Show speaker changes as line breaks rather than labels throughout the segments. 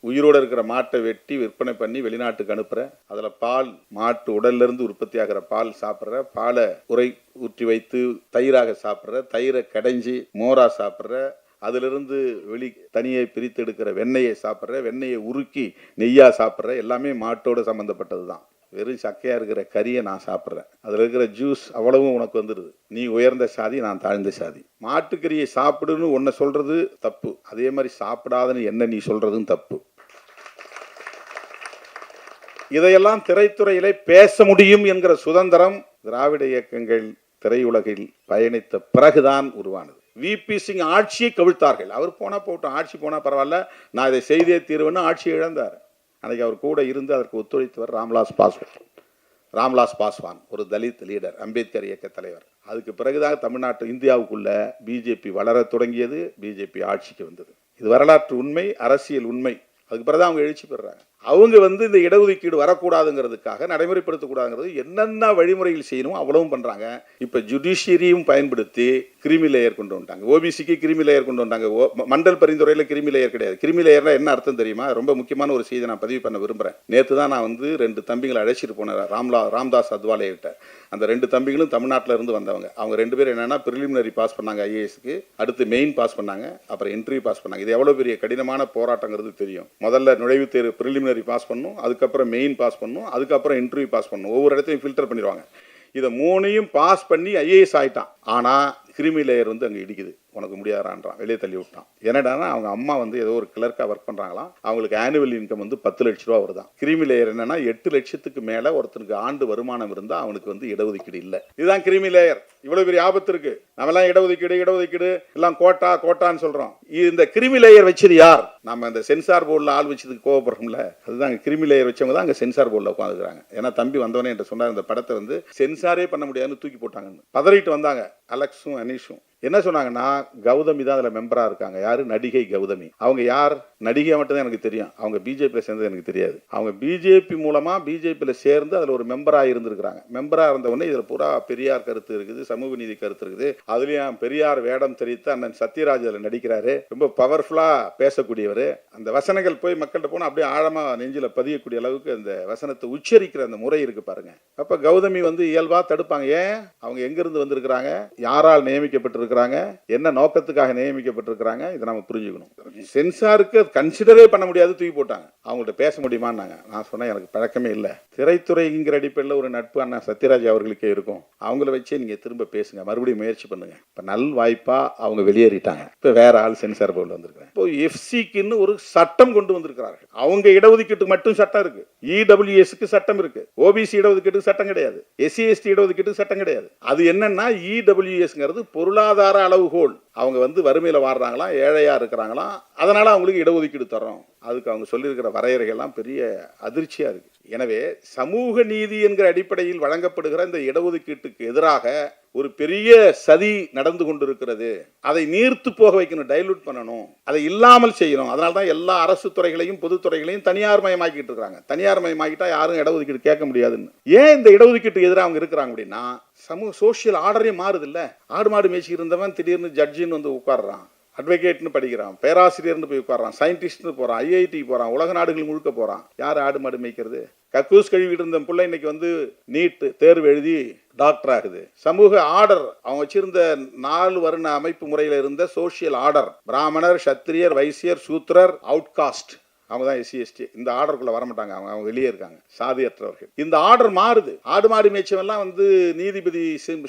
உயிரோடு இருக்கிற மாட்டை வெட்டி விற்பனை பண்ணி வெளிநாட்டுக்கு அனுப்புற, அதில் பால் மாட்டு உடல்ல இருந்து உற்பத்தி ஆகிற பால் சாப்பிட்ற, பாலை உரை ஊற்றி வைத்து தயிராக சாப்பிட்ற, தயிரை கடைஞ்சி மோரா சாப்பிட்ற, அதிலிருந்து தனியை பிரித்து எடுக்கிற வெண்ணெயை சாப்பிட்ற, வெண்ணெயை உருக்கி நெய்யா சாப்பிட்ற, எல்லாமே மாட்டோடு சம்மந்தப்பட்டது தான். வெறும் சக்கையாக இருக்கிற கறியை நான் சாப்பிட்றேன், அதில் இருக்கிற ஜூஸ் அவ்வளவும் உனக்கு வந்துடுது. நீ உயர்ந்த சாதி, நான் தாழ்ந்த சாதி. மாட்டுக்கறியை சாப்பிடுன்னு ஒன்றை சொல்றது தப்பு, அதே மாதிரி சாப்பிடாதுன்னு என்ன நீ சொல்றதும் தப்பு. இதையெல்லாம் திரைத்துறையிலே பேச முடியும் என்கிற சுதந்திரம் திராவிட இயக்கங்கள் திரையுலகில் பயணித்த பிறகுதான் உருவானது. விபி சிங் ஆட்சியை கவிழ்த்தார்கள். அவர் போனா போட்டோம், ஆட்சி போனா பரவாயில்ல, நான் இதை செய்தே தீர்வுன்னு ஆட்சி இழந்தார். அன்றைக்கி அவர் கூட இருந்து அதற்கு ஒத்துழைத்தவர் ராம்விலாஸ் பாஸ்வான், ஒரு தலித் லீடர், அம்பேத்கர் இயக்க தலைவர். அதுக்கு பிறகுதான் தமிழ்நாட்டு இந்தியாவுக்குள்ள பிஜேபி வளர தொடங்கியது, பிஜேபி ஆட்சிக்கு வந்தது. இது வரலாற்று உண்மை, அரசியல் உண்மை. அதுக்கு பிறகு அவங்க எழுச்சி பெறாங்க. அவங்க இந்த இடஒதுக்கீடு வரக்கூடாதுங்கிறதுக்காக, நடைமுறைப்படுத்தக்கூடாதுங்கிறது என்னென்ன வழிமுறைகள் செய்யணும் அவ்வளவும் பண்றாங்க. இப்ப ஜுடிஷியரியும் பயன்படுத்தி கிரிமி லேயர் கொண்டு வந்துட்டாங்க. ஓபிசிக்கு கிரிமி லேயர் கொண்டு வந்தாங்க. மண்டல் பரிந்துரையில் கிரிமி லேயர் கிடையாது. கிரிமி லேயர்னா என்ன அர்த்தம் தெரியுமா? ரொம்ப முக்கியமான ஒரு செய்தி நான் பதிவு பண்ண விரும்புறேன். நேற்று தான் நான் 2 தம்பிகளை அழைச்சிட்டு போனேன் ராம்தாஸ் அத்வாலே கிட்ட. அந்த 2 தம்பிகளும் தமிழ்நாட்டில் இருந்து வந்தவங்க. அவங்க 2 பேரும் என்னன்னா பிரிலிமினரி பாஸ் பண்ணாங்க ஐஏஎஸ்க்கு, அடுத்து மெயின் பாஸ் பண்ணாங்க, அப்புறம் இன்டர்வியூ பாஸ் பண்ணாங்க. இது எவ்வளவு பெரிய கடினமான போராட்டங்கிறது தெரியும். முதல்ல நுழைவுத் தேர்வு பிரிலிமினரி பாஸ் பண்ணும், அதுக்கப்புறம் மெயின் பாஸ் பண்ணும், அதுக்கப்புறம் இன்டர்வியூ பாஸ் பண்ணும். ஒவ்வொரு இடத்தையும் ஃபில்டர் பண்ணிடுவாங்க. இதை 3ஐயும் பாஸ் பண்ணி ஐஏஎஸ் ஆயிட்டான். ஆனா கிரிமி லேயர் அங்கே இடிக்குது, உனக்கு முடியாதான்றான், வெளியே தள்ளி விட்டான். என்னடானா அவங்க அம்மா ஏதோ ஒரு கிளர்க்காக ஒர்க் பண்ணுறாங்களாம். அவங்களுக்கு ஆனுவல் இன்கம் 10 லட்ச ரூபா வருதான். கிரிமி லேயர் என்னன்னா 8 லட்சத்துக்கு மேலே ஒருத்தனுக்கு ஆண்டு வருமானம் இருந்தால் அவனுக்கு இடஒதுக்கீடு இல்லை. இதுதான் கிரிமி லேயர். இவ்வளோ பெரிய ஆபத்து இருக்கு. நம்மலாம் இடஒதுக்கீடு எல்லாம் கோட்டான்னு சொல்கிறோம். இந்த கிரிமி லேயர் வச்சது யார்? நம்ம இந்த சென்சார் போர்டில் ஆள் வச்சதுக்கு கோவப்படுறோம்ல, அதுதான் கிரிமி லேயர் வச்சவங்க தான் அங்கே சென்சார் போர்டில் உட்காந்துக்கிறாங்க. ஏன்னா தம்பி வந்தவனே என்று சொன்னார், இந்த படத்தை சென்சாரே பண்ண முடியாதுன்னு தூக்கி போட்டாங்கன்னு பதறிட்டு வந்தாங்க. அலெக்ஸும் அனீஷும் என்ன சொன்னாங்கன்னா, கௌதமி தான் அதில் மெம்பராக இருக்காங்க. யாரு? நடிகை கௌதமி. அவங்க யார்? நடிகை மட்டும் தான் எனக்கு தெரியும். அவங்க பிஜேபியில் சேர்ந்தது எனக்கு தெரியாது. அவங்க பிஜேபி மூலமாக பிஜேபியில் சேர்ந்து அதில் ஒரு மெம்பராக இருந்திருக்கிறாங்க. மெம்பராக இருந்த உடனே இதில் பூரா பெரியார் கருத்து இருக்குது, சமூக நீதி கருத்து இருக்குது. அதுலேயும் பெரியார் வேடம் தெரிவித்து அண்ணன் சத்யராஜ் அதில் நடிக்கிறாரு. ரொம்ப பவர்ஃபுல்லாக பேசக்கூடியவர். அந்த வசனங்கள் போய் மக்கள்கிட்ட போனால் அப்படியே ஆழமாக நெஞ்சில் பதியக்கூடிய அளவுக்கு அந்த வசனத்தை உச்சரிக்கிற அந்த முறை இருக்கு பாருங்க. அப்போ கௌதமி இயல்பாக தடுப்பாங்க. ஏன்? அவங்க எங்கிருந்து வந்திருக்கிறாங்க, யாரால் நியமிக்கப்பட்டிருக்கிறாங்க, என்ன நோக்கத்துக்காக நியமிக்கப்பட்டிருக்கிறாங்க, இதை நம்ம புரிஞ்சுக்கணும். சென்சாருக்கு கன்சிடரே பண்ண முடியாது, தூக்கி போட்டாங்க. அவங்கள்ட்ட பேச முடியுமான்னாங்க. நான் சொன்னேன், எனக்கு பழக்கமே இல்லை. திரைத்துறைங்கிற அடிப்படையில் ஒரு நட்பு அண்ணா சத்யராஜ் அவர்களுக்கே இருக்கும். அவங்கள வச்சே நீங்க திரும்ப பேசுங்க, மறுபடியும் முயற்சி பண்ணுங்க. இப்ப நல் வாய்ப்பா அவங்க வெளியேறிட்டாங்க. இப்ப வேற ஆள் சென்சார் போர்டில் வந்திருக்காங்க. இப்போ எஃப்சிக்குன்னு ஒரு சட்டம் கொண்டு வந்திருக்கிறார்கள். அவங்க இடஒதுக்கீட்டுக்கு மட்டும் சட்டம் இருக்கு, இடபிள்யூஎஸ்க்கு சட்டம் இருக்கு, ஓபிசி இடஒதுக்கீட்டுக்கு சட்டம் கிடையாது, எஸ்சி/எஸ்டி இடஒதுக்கீட்டுக்கு சட்டம் கிடையாது. அது என்னன்னா இடபிள்யூஎஸ்ங்கிறது பொருளாதார அளவுகோல். அவங்க வறுமையில வாடுறாங்களா, ஏழையா இருக்கிறாங்களா, அதனால அவங்களுக்கு இடஒதுக்கீடு தரோம். அதுக்கு அவங்க சொல்லியிருக்கிற வரையறைகள்லாம் பெரிய அதிர்ச்சியா இருக்கு. எனவே சமூக நீதி என்கிற அடிப்படையில் வழங்கப்படுகிற இந்த இடஒதுக்கீட்டுக்கு எதிராக ஒரு பெரிய சதி நடந்து கொண்டிருக்கிறது. அதை நீர்த்து போக வைக்கணும், டைலூட் பண்ணணும், அதை இல்லாமல் செய்யணும். அதனால தான் எல்லா அரசு துறைகளையும் பொதுத்துறைகளையும் தனியார் மயமாக்கிட்டு இருக்காங்க. தனியார் மயமாக்கிட்டா யாரும் இடஒதுக்கீடு கேட்க முடியாதுன்னு. ஏன் இந்த இடஒதுக்கீட்டுக்கு எதிராக அவங்க இருக்கிறாங்க அப்படின்னா, சோசியல் ஆர்டரே மாறுது இல்ல. ஆடு மாடு மேய்ச்சி இருந்தவன் திடீர்னு ஜட்ஜின்னு உட்கார்றான், அட்வொகேட்னு படிக்கிறான், பேராசிரியர்னு போய் உட்காரான், சயின்டிஸ்ட்னு போறான், ஐஐடிக்கு போறான், உலக நாடுகள் முழுக்க போறான். யார் ஆடு மாடு மேய்க்கிறது? கக்கூஸ் கழுவிட்டு இருந்த பிள்ளை இன்னைக்கு நீட் தேர்வு எழுதி டாக்டர் ஆகுது. சமூக ஆர்டர், அவங்க வச்சிருந்த 4 வருண அமைப்பு முறையில் இருந்த சோசியல் ஆர்டர், பிராமணர், சத்திரியர், வைசியர், சூத்திரர், அவுட்காஸ்ட், அவங்க தான் எஸ்சி/எஸ்டி. இந்த ஆர்டருக்குள்ள வரமாட்டாங்க, அவங்க வெளியே இருக்காங்க, சாதியற்றவர்கள். இந்த ஆர்டர் மாறுது. ஆடு மாடு மேய்ச்சவெல்லாம் நீதிபதி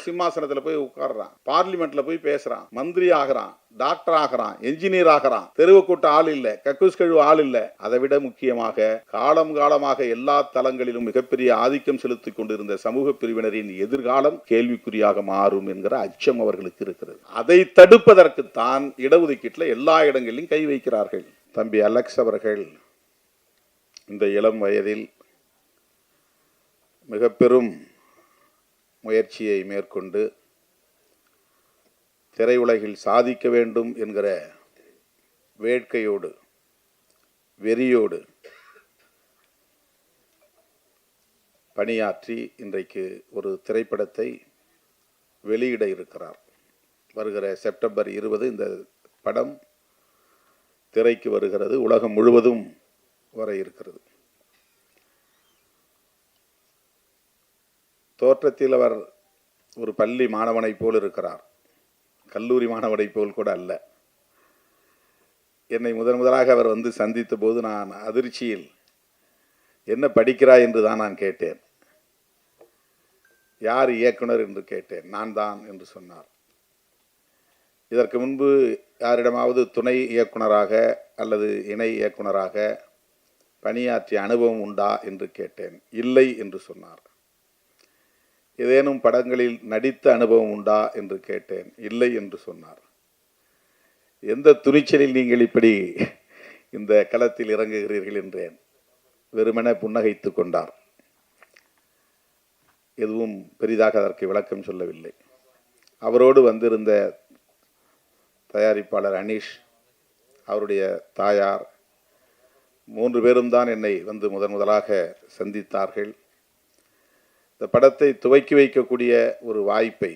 சிம்மாசனத்துல போய் உட்கார்றான், பார்லிமெண்ட்ல போய் பேசுறான், மந்திரி ஆகிறான், டாக்டர் ஆகிறான், என்ஜினியர் ஆகிறான். தெருவு கூட்ட ஆள் இல்ல, கக்கூஸ் கழுவு ஆள் இல்ல. அதை விட முக்கியமாக காலமாக எல்லா தளங்களிலும் மிகப்பெரிய ஆதிக்கம் செலுத்திக் கொண்டிருந்த சமூக பிரிவினரின் எதிர்காலம் கேள்விக்குறியாக மாறும் என்கிற அச்சம் அவர்களுக்கு இருக்கிறது. அதை தடுப்பதற்குத்தான் இடஒதுக்கீட்டில் எல்லா இடங்களிலும் கை வைக்கிறார்கள். தம்பி அலெக்ஸ் அவர்கள் இந்த இளம் வயதில் மிக பெரும் முயற்சியை மேற்கொண்டு திரையுலகில் சாதிக்க வேண்டும் என்கிற வேட்கையோடு, வெறியோடு பணியாற்றி இன்றைக்கு ஒரு திரைப்படத்தை வெளியிட இருக்கிறார். வருகிற செப்டம்பர் 20 இந்த படம் திரைக்கு வருகிறது. உலகம் முழுவதும் வர இருக்கிறது. தோற்றத்தில் அவர் ஒரு பள்ளி மாணவனை போல் இருக்கிறார், கல்லூரி மாணவனை போல் கூட அல்ல. என்னை முதலாக அவர் வந்து சந்தித்த போது நான் அதிர்ச்சியில் என்ன படிக்கிறாய் என்று தான் நான் கேட்டேன். யார் இயக்குனர் என்று கேட்டேன். நான் தான் என்று சொன்னார். இதற்கு முன்பு யாரிடமாவது துணை இயக்குனராக அல்லது இணை இயக்குனராக பணியாற்றிய அனுபவம் உண்டா என்று கேட்டேன். இல்லை என்று சொன்னார். ஏதேனும் படங்களில் நடித்த அனுபவம் உண்டா என்று கேட்டேன். இல்லை என்று சொன்னார். எந்த துணிச்சலில் நீங்கள் இப்படி இந்த களத்தில் இறங்குகிறீர்கள் என்றேன். வெறுமனே புன்னகைத்துக் கொண்டார். எதுவும் பெரிதாக அதற்கு விளக்கம் சொல்லவில்லை. அவரோடு வந்திருந்த தயாரிப்பாளர் அனீஷ், அவருடைய தாயார், 3 பேரும் தான் என்னை வந்து முதலாக சந்தித்தார்கள். இந்த படத்தை துவக்கி வைக்கக்கூடிய ஒரு வாய்ப்பை,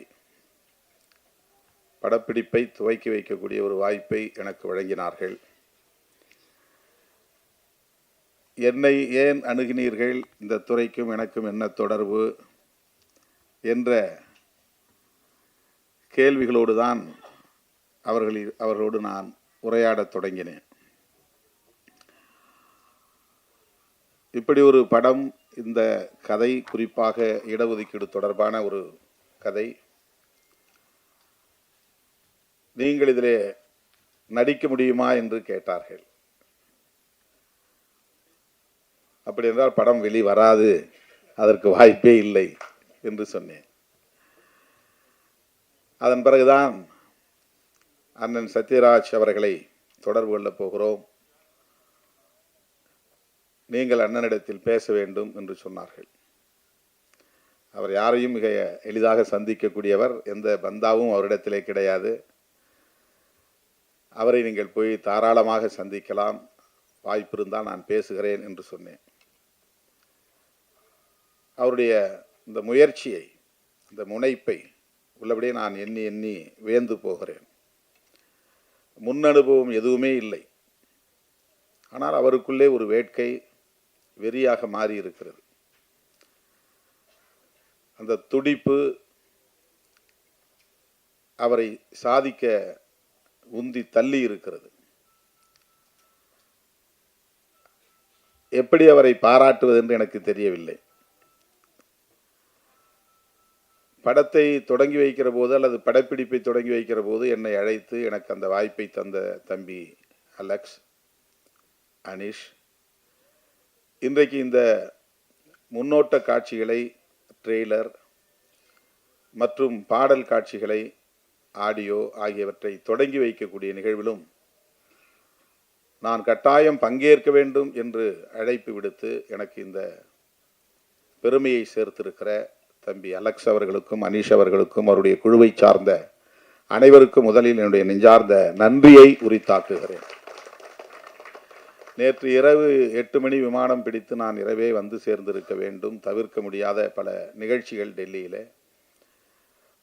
படப்பிடிப்பை துவக்கி வைக்கக்கூடிய ஒரு வாய்ப்பை எனக்கு வழங்கினார்கள். என்னை ஏன் அணுகினீர்கள், இந்த துறைக்கும் எனக்கும் என்ன தொடர்பு என்ற கேள்விகளோடு தான் அவர்களோடு நான் உரையாடத் தொடங்கினேன். இப்படி ஒரு படம், இந்த கதை குறிப்பாக இடஒதுக்கீடு தொடர்பான ஒரு கதை, நீங்கள் இதிலே நடிக்க முடியுமா என்று கேட்டார்கள். அப்படி என்றால் படம் வெளிவராது, அதற்கு வாய்ப்பே இல்லை என்று சொன்னேன். அதன் பிறகுதான் அண்ணன் சத்யராஜ் அவர்களை தொடர்பு கொள்ளப் போகிறோம், நீங்கள் அண்ணனிடத்தில் பேச வேண்டும் என்று சொன்னார்கள். அவர் யாரையும் மிக எளிதாக சந்திக்கக்கூடியவர், எந்த பந்தாவும் அவரிடத்திலே கிடையாது. அவரை நீங்கள் போய் தாராளமாக சந்திக்கலாம், வாய்ப்பு இருந்தால் நான் பேசுகிறேன் என்று சொன்னேன். அவருடைய இந்த முயற்சியை, இந்த முனைப்பை உள்ளபடியே நான் எண்ணி எண்ணி வியந்து போகிறேன். முன் அனுபவம் எதுவுமே இல்லை, ஆனால் அவருக்குள்ளே ஒரு வேட்கை வெறியாக மாறி இருக்கிறது. அந்த துடிப்பு அவரை சாதிக்க உந்தி தள்ளி இருக்கிறது. எப்படி அவரை பாராட்டுவது என்று எனக்கு தெரியவில்லை. படத்தை தொடங்கி வைக்கிற போது அல்லது படப்பிடிப்பை தொடங்கி வைக்கிற போது என்னை அழைத்து எனக்கு அந்த வாய்ப்பை தந்த தம்பி அலெக்ஸ், அனீஷ், இன்றைக்கு இந்த முன்னோட்ட காட்சிகளை, ட்ரெய்லர் மற்றும் பாடல் காட்சிகளை, ஆடியோ ஆகியவற்றை தொடங்கி வைக்கக்கூடிய நிகழ்விலும் நான் கட்டாயம் பங்கேற்க வேண்டும் என்று அழைப்பு விடுத்து எனக்கு இந்த பெருமையை சேர்த்திருக்கிற தம்பி அலெக்ஸ் அவர்களுக்கும் அனீஷ் அவர்களுக்கும் அவருடைய குழுவை சார்ந்த அனைவருக்கும் முதலில் என்னுடைய நெஞ்சார்ந்த நன்றியை உரித்தாக்குகிறேன். நேற்று இரவு 8 மணி விமானம் பிடித்து நான் இரவே வந்து சேர்ந்திருக்க வேண்டும். தவிர்க்க முடியாத பல நிகழ்ச்சிகள் டெல்லியிலே,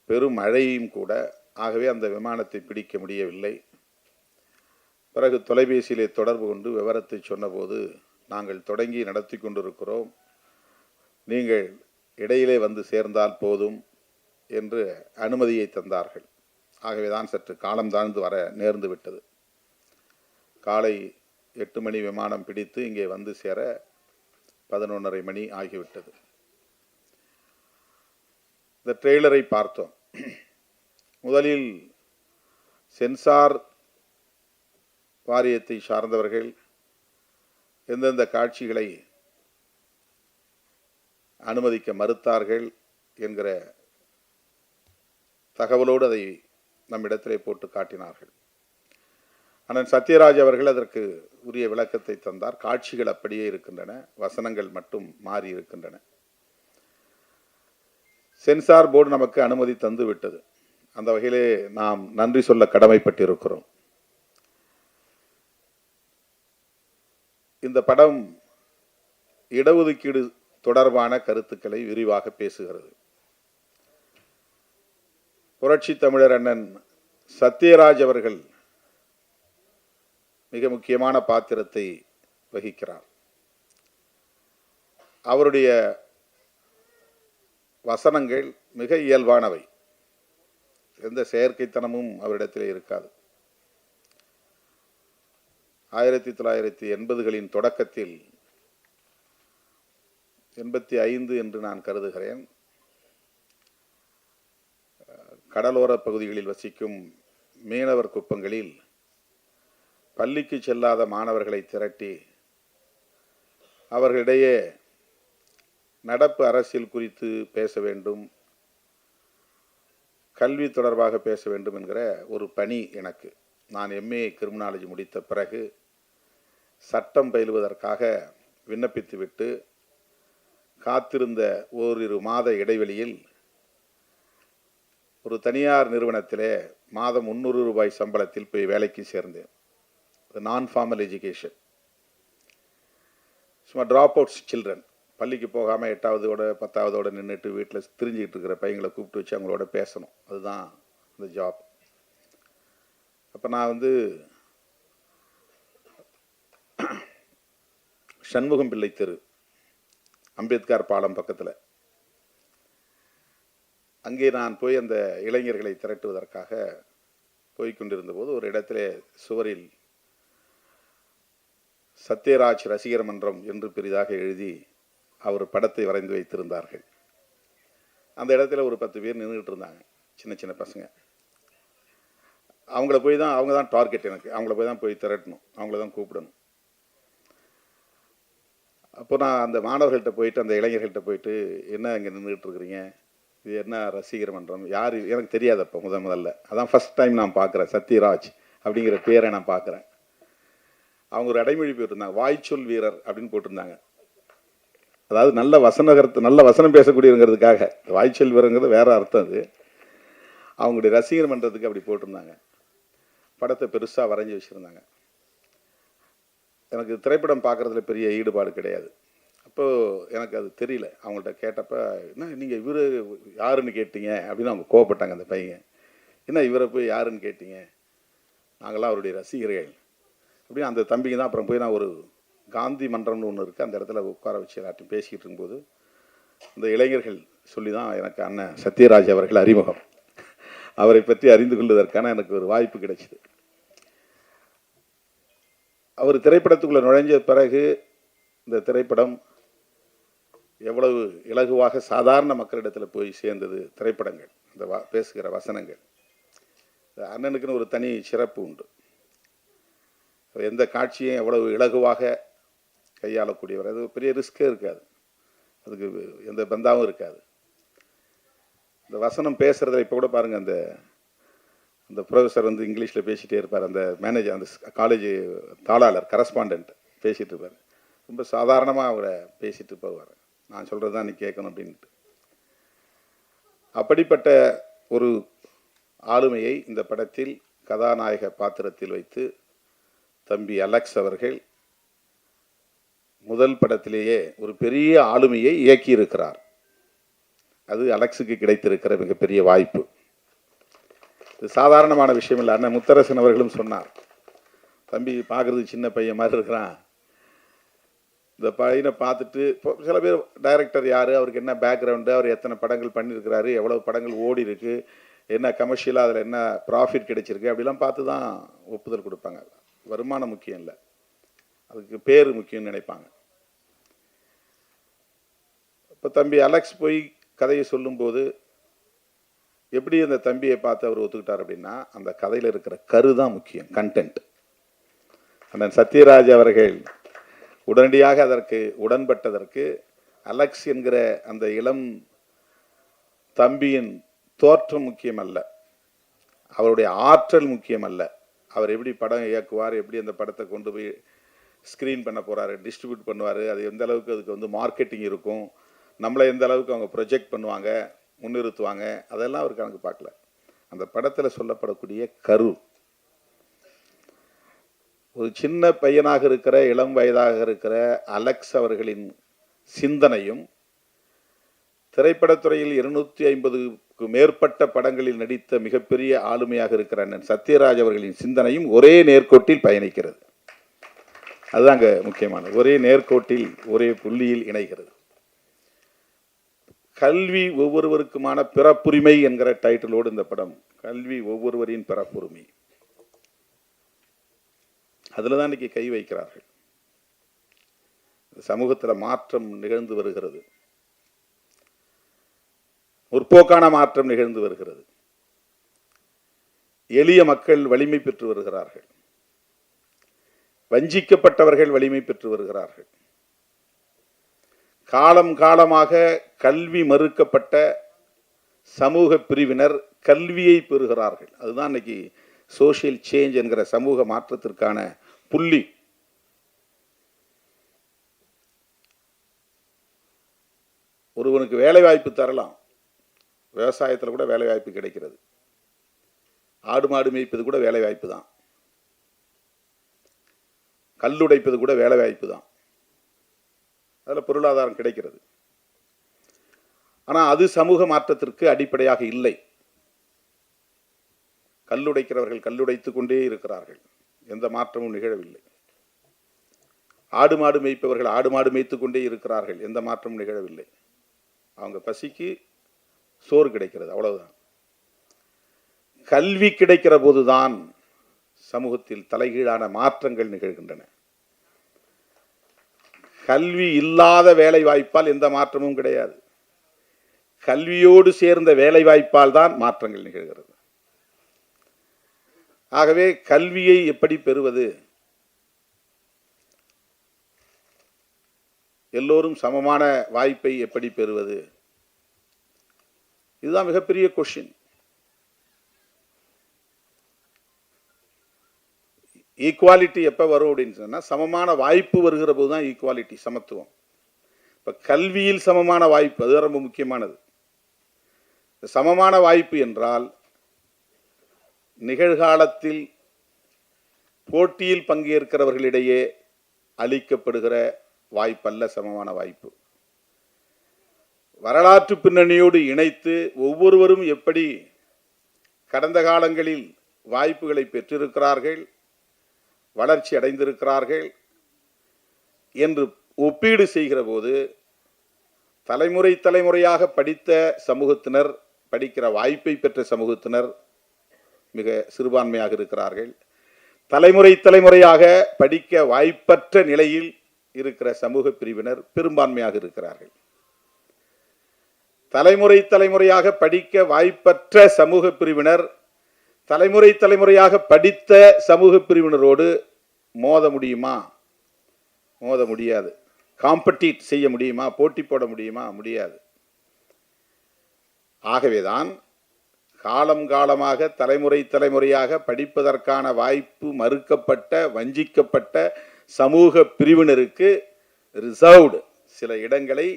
பெரும் மழையும் கூட. ஆகவே அந்த விமானத்தை பிடிக்க முடியவில்லை. பிறகு தொலைபேசியிலே தொடர்பு கொண்டு விவரத்தை சொன்னபோது, நாங்கள் தொடங்கி நடத்தி கொண்டிருக்கிறோம், நீங்கள் இடையிலே வந்து சேர்ந்தால் போதும் என்று அனுமதியை தந்தார்கள். ஆகவே தான் சற்று காலம் தாழ்ந்து வர நேர்ந்து விட்டது. காலை 8 மணி விமானம் பிடித்து இங்கே வந்து சேர 11:30 மணி ஆகிவிட்டது. இந்த ட்ரெய்லரை பார்த்தோம். முதலில் சென்சார் வாரியத்தை சார்ந்தவர்கள் எந்தெந்த காட்சிகளை அனுமதிக்க மறுத்தார்கள் என்கிற தகவலோடு அதை நம்மிடத்திலே போட்டு காட்டினார்கள். அண்ணன் சத்யராஜ் அவர்கள் அதற்கு உரிய விளக்கத்தை தந்தார். காட்சிகள் அப்படியே இருக்கின்றன, வசனங்கள் மட்டும் மாறி இருக்கின்றன. சென்சார் போர்டு நமக்கு அனுமதி தந்து விட்டது. அந்த வகையிலே நாம் நன்றி சொல்ல கடமைப்பட்டிருக்கிறோம். இந்த படம் இடஒதுக்கீடு தொடர்பான கருத்துக்களை விரிவாக பேசுகிறது. புரட்சி தமிழர் அண்ணன் சத்யராஜ் அவர்கள் மிக முக்கியமான பாத்திரத்தை வகிக்கிறார். அவருடைய வசனங்கள் மிக இயல்பானவை, எந்த செயற்கைத்தனமும் அவரிடத்தில் இருக்காது. 1980களின் தொடக்கத்தில் 85 என்று நான் கருதுகிறேன், கடலோர பகுதிகளில் வசிக்கும் மீனவர் குப்பங்களில் பள்ளிக்கு செல்லாத மாணவர்களை திரட்டி அவர்களிடையே நடப்பு அரசியல் குறித்து பேச வேண்டும், கல்வி தொடர்பாக பேச வேண்டும் என்கிற ஒரு பணி எனக்கு. நான் MA கிரிமினாலஜி முடித்த பிறகு சட்டம் பயிலுவதற்காக விண்ணப்பித்துவிட்டு காத்திருந்த ஓரிரு மாத இடைவெளியில் ஒரு தனியார் நிறுவனத்திலே மாதம் 300 ரூபாய் சம்பளத்தில் போய் வேலைக்கு சேர்ந்தேன். நான் ஃபார்மல் எஜுகேஷன், சும்மா ட்ராப் அவுட்ஸ் சில்ட்ரன், பள்ளிக்கு போகாமல் 8ஆவதோட 10ஆவதோட நின்றுட்டு வீட்டில் திரிஞ்சிக்கிட்டு இருக்கிற பையங்களை கூப்பிட்டு வச்சு அவங்களோட பேசணும். அதுதான் அந்த ஜாப். அப்போ நான் சண்முகம் பிள்ளை தெரு, அம்பேத்கர் பாலம் பக்கத்தில், அங்கே நான் போய் அந்த இளைஞர்களை திரட்டுவதற்காக போய்கொண்டிருந்த போது ஒரு இடத்துல சுவரில் சத்யராஜ் ரசிகர் மன்றம் என்று பெரிதாக எழுதி அவர் படத்தை வரைந்து வைத்திருந்தார்கள். அந்த இடத்துல ஒரு 10 பேர் நின்றுட்டு இருந்தாங்க, சின்ன சின்ன பசங்க. அவங்க தான் டார்கெட் எனக்கு. அவங்கள போய் தான் போய் திரட்டணும், அவங்கள தான் கூப்பிடணும். அப்போ நான் அந்த மாணவர்கள்ட்ட போயிட்டு, அந்த இளைஞர்கள்ட்ட போயிட்டு, என்ன இங்கே நின்றுட்டு இருக்கிறீங்க, இது என்ன ரசிகர் மன்றம், யார், எனக்கு தெரியாது. அப்போ முதல்ல அதான் ஃபஸ்ட் டைம் நான் பார்க்குறேன், சத்யராஜ் அப்படிங்கிற பேரை நான் பார்க்குறேன். அவங்க ஒரு அடைமொழி போட்டிருந்தாங்க, வாய்ச்சொல் வீரர் அப்படின்னு போட்டிருந்தாங்க. அதாவது நல்ல வசனம் பேசக்கூடியவங்கிறதுக்காக. வாய்ச்சொல் வீரங்கிறது வேற அர்த்தம். அது அவங்களுடைய ரசிகர் மன்றத்துக்கு அப்படி போட்டிருந்தாங்க. படத்தை பெருசாக வரைஞ்சி வச்சுருந்தாங்க. எனக்கு திரைப்படம் பார்க்குறதுல பெரிய ஈடுபாடு கிடையாது. அப்போது எனக்கு அது தெரியல. அவங்கள்ட்ட கேட்டப்போ, என்ன நீங்கள் இவர் யாருன்னு கேட்டீங்க அப்படின்னு அவங்க கோவப்பட்டாங்க. அந்த பையன், என்ன இவரை போய் யாருன்னு கேட்டீங்க, நாங்களாம் அவருடைய ரசிகர்கள் அப்படின்னு. அந்த தம்பிங்க தான் அப்புறம் போய் நான் ஒரு காந்தி மன்றம்னு ஒன்று இருக்குது, அந்த இடத்துல உட்கார வச்சு எல்லாத்தையும் பேசிக்கிட்டு இருக்கும்போது இந்த இளைஞர்கள் சொல்லி தான் எனக்கு அண்ணன் சத்யராஜ் அவர்கள் அறிமுகம். அவரை பற்றி அறிந்து கொள்வதற்கான எனக்கு ஒரு வாய்ப்பு கிடைச்சிது. அவர் திரைப்படத்துக்குள்ளே நுழைஞ்ச பிறகு இந்த திரைப்படம் எவ்வளவு இலகுவாக சாதாரண மக்களிடத்தில் போய் சேர்ந்தது. திரைப்படங்கள், இந்த பேசுகிற வசனங்கள், அண்ணனுக்குன்னு ஒரு தனி சிறப்பு உண்டு. எந்த காட்சியும் எவ்வளவு இலகுவாக கையாளக்கூடியவர். அது பெரிய ரிஸ்கே இருக்காது, அதுக்கு எந்த பந்தாவும் இருக்காது. இந்த வசனம் பேசுகிறத இப்போ கூட பாருங்கள், அந்த ப்ரொஃபஸர் இங்கிலீஷில் பேசிகிட்டே இருப்பார், அந்த மேனேஜர், அந்த காலேஜ் தாளாளர், கரஸ்பாண்டன்ட் பேசிகிட்டு இருப்பார். ரொம்ப சாதாரணமாக அவரை பேசிட்டு போவார், நான் சொல்கிறது தான் நீ கேட்கணும் அப்படின்ட்டு. அப்படிப்பட்ட ஒரு ஆளுமையை இந்த படத்தில் கதாநாயக பாத்திரத்தில் வைத்து தம்பி அலெக்ஸ் அவர்கள் முதல் படத்திலேயே ஒரு பெரிய ஆளுமையை இயக்கியிருக்கிறார். அது அலெக்ஸுக்கு கிடைத்திருக்கிற மிகப்பெரிய வாய்ப்பு. இது சாதாரணமான விஷயம் இல்லை. அண்ணன் முத்தரசன் அவர்களும் சொன்னார், தம்பி பார்க்குறது சின்ன பையன் மாதிரி இருக்கிறான், இந்த பையனை பார்த்துட்டு சில பேர் டைரக்டர் யார், அவருக்கு என்ன பேக்ரவுண்டு, அவர் எத்தனை படங்கள் பண்ணியிருக்கிறாரு, எவ்வளோ படங்கள் ஓடி இருக்கு, என்ன கமர்ஷியலாக அதில் என்ன ப்ராஃபிட் கிடைச்சிருக்கு அப்படிலாம் பார்த்து தான் ஒப்புதல் கொடுப்பாங்க. வருமானம் முக்கியம் இல்லை, அதுக்கு பேர் முக்கியம்னு நினைப்பாங்க. இப்போ தம்பி அலெக்ஸ் போய் கதையை சொல்லும்போது எப்படி அந்த தம்பியை பார்த்து அவர் ஒத்துக்கிட்டார் அப்படின்னா, அந்த கதையில் இருக்கிற கரு தான் முக்கியம், கண்டென்ட். அண்ணன் சத்யராஜ் அவர்கள் உடனடியாக அதற்கு உடன்பட்டதற்கு அலெக்ஸ் என்கிற அந்த இளம் தம்பியின் தோற்றம் முக்கியம் அல்ல, அவருடைய ஆற்றல் முக்கியம் அல்ல. அவர் எப்படி படம் இயக்குவார், எப்படி அந்த படத்தை கொண்டு போய் ஸ்க்ரீன் பண்ண போகிறாரு, டிஸ்ட்ரிபியூட் பண்ணுவார், அது எந்த அளவுக்கு அதுக்கு மார்க்கெட்டிங் இருக்கும், நம்மளை எந்த அளவுக்கு அவங்க ப்ரொஜெக்ட் பண்ணுவாங்க, முன்னிறுத்துவாங்க, அதெல்லாம் அவர் கணக்கு பார்க்கல. அந்த படத்தில் சொல்லப்படக்கூடிய கரு, ஒரு சின்ன பையனாக இருக்கிற, இளம் வயதாக இருக்கிற அலெக்ஸ் அவர்களின் சிந்தனையும் திரைப்படத்துறையில் 250க்கு மேற்பட்ட படங்களில் நடித்த மிகப்பெரிய ஆளுமையாக இருக்கிற அண்ணன் சத்யராஜ் அவர்களின் சிந்தனையும் ஒரே நேர்கோட்டில் பயணிக்கிறது. அதுதாங்க முக்கியமானது, ஒரே நேர்கோட்டில் ஒரே புள்ளியில் இணைகிறது. கல்வி ஒவ்வொருவருக்குமான பிறப்புரிமை என்கிற டைட்டிலோடு இந்த படம். கல்வி ஒவ்வொருவரின் பிறப்புரிமை. அதுல தான் இன்னைக்கு கை வைக்கிறார்கள். சமூகத்தில் மாற்றம் நிகழ்ந்து வருகிறது, முற்போக்கான மாற்றம் நிகழ்ந்து வருகிறது. எளிய மக்கள் வலிமை பெற்று வருகிறார்கள், வஞ்சிக்கப்பட்டவர்கள் வலிமை பெற்று வருகிறார்கள். காலம் காலமாக கல்வி மறுக்கப்பட்ட சமூக பிரிவினர் கல்வியை பெறுகிறார்கள். அதுதான் இன்னைக்கு சோசியல் சேஞ்ச் என்கிற சமூக மாற்றத்திற்கான புள்ளி. ஒருவனுக்கு வேலை வாய்ப்பு தரலாம், விவசாயத்தில் கூட வேலை வாய்ப்பு கிடைக்கிறது, ஆடு மாடு மேய்ப்பது கூட வேலை வாய்ப்பு தான், கல்லுடைப்பது கூட வேலை வாய்ப்பு தான், அதில் பொருளாதாரம் கிடைக்கிறது. ஆனால் அது சமூக மாற்றத்திற்கு அடிப்படையாக இல்லை. கல்லுடைக்கிறவர்கள் கல்லுடைத்துக் கொண்டே இருக்கிறார்கள், எந்த மாற்றமும் நிகழவில்லை. ஆடு மாடு மேய்ப்பவர்கள் ஆடு மாடு மேய்த்து கொண்டே இருக்கிறார்கள், எந்த மாற்றமும் நிகழவில்லை. அவங்க பசிக்கு சோறு கிடைக்கிறது, அவ்வளவுதான். கல்வி கிடைக்கிற போதுதான் சமூகத்தில் தலைகீழான மாற்றங்கள் நிகழ்கின்றன. கல்வி இல்லாத வேலை வாய்ப்பால் எந்த மாற்றமும் கிடையாது. கல்வியோடு சேர்ந்த வேலை வாய்ப்பால் தான் மாற்றங்கள் நிகழ்கிறது. ஆகவே கல்வியை எப்படி பெறுவது? எல்லோரும் சமமான வாய்ப்பை எப்படி பெறுவது? இதுதான் மிகப்பெரிய கொஸ்டின். ஈக்குவாலிட்டி எப்போ வரும் அப்படின்னு சொன்னால், சமமான வாய்ப்பு வருகிற போது தான் ஈக்குவாலிட்டி, சமத்துவம். இப்போ கல்வியில் சமமான வாய்ப்பு, அது ரொம்ப முக்கியமானது. சமமான வாய்ப்பு என்றால் நிகழ்காலத்தில் போட்டியில் பங்கேற்கிறவர்களிடையே அளிக்கப்படுகிற வாய்ப்பல்ல சமமான வாய்ப்பு. வரலாற்று பின்னணியோடு இணைத்து ஒவ்வொருவரும் எப்படி கடந்த காலங்களில் வாய்ப்புகளை பெற்றிருக்கிறார்கள், வளர்ச்சி அடைந்திருக்கிறார்கள் என்று ஒப்பீடு செய்கிற போது தலைமுறை தலைமுறையாக படித்த சமூகத்தினர், படிக்கிற வாய்ப்பை பெற்ற சமூகத்தினர் மிக சிறுபான்மையாக இருக்கிறார்கள். தலைமுறை தலைமுறையாக படிக்க வாய்ப்பற்ற நிலையில் இருக்கிற சமூக பிரிவினர் பெரும்பான்மையாக இருக்கிறார்கள். தலைமுறை தலைமுறையாக படிக்க வாய்ப்பற்ற சமூக பிரிவினர் தலைமுறை தலைமுறையாக படித்த சமூக பிரிவினரோடு மோத முடியுமா? மோத முடியாது. காம்படிட் செய்ய முடியுமா? போட்டி போட முடியுமா? முடியாது. ஆகவேதான் காலம் காலமாக தலைமுறை தலைமுறையாக படிப்பதற்கான வாய்ப்பு மறுக்கப்பட்ட, வஞ்சிக்கப்பட்ட சமூக பிரிவினருக்கு ரிசர்வ்டு சில இடங்களை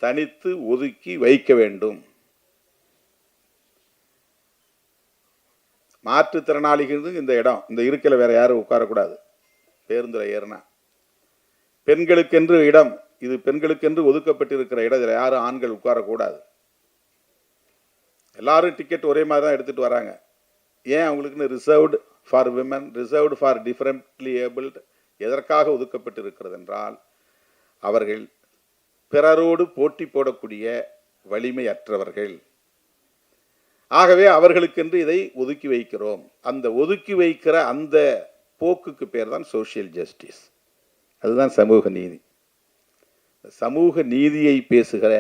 தனித்து ஒதுக்கி வைக்க வேண்டும். மாற்றுத்திறனாளிகளுக்கு இந்த இடம், இந்த இருக்கையில் வேற யாரும் உட்காரக்கூடாது. பேருந்துல ஏறினா பெண்களுக்கென்று இடம், இது பெண்களுக்கென்று ஒதுக்கப்பட்டிருக்கிற இடத்துல யாரும் ஆண்கள் உட்காரக்கூடாது. எல்லாரும் டிக்கெட் ஒரே மாதிரி தான் எடுத்துட்டு வராங்க. ஏன் அவங்களுக்குன்னு reserved for women, reserved for differently abled எதற்காக ஒதுக்கப்பட்டிருக்கிறது என்றால், அவர்கள் பிறரோடு போட்டி போடக்கூடிய வலிமை அற்றவர்கள். ஆகவே அவர்களுக்கென்று இதை ஒதுக்கி வைக்கிறோம். அந்த ஒதுக்கி வைக்கிற அந்த போக்குக்கு பேர் தான் சோசியல் ஜஸ்டிஸ். அதுதான் சமூக நீதி. சமூக நீதியை பேசுகிற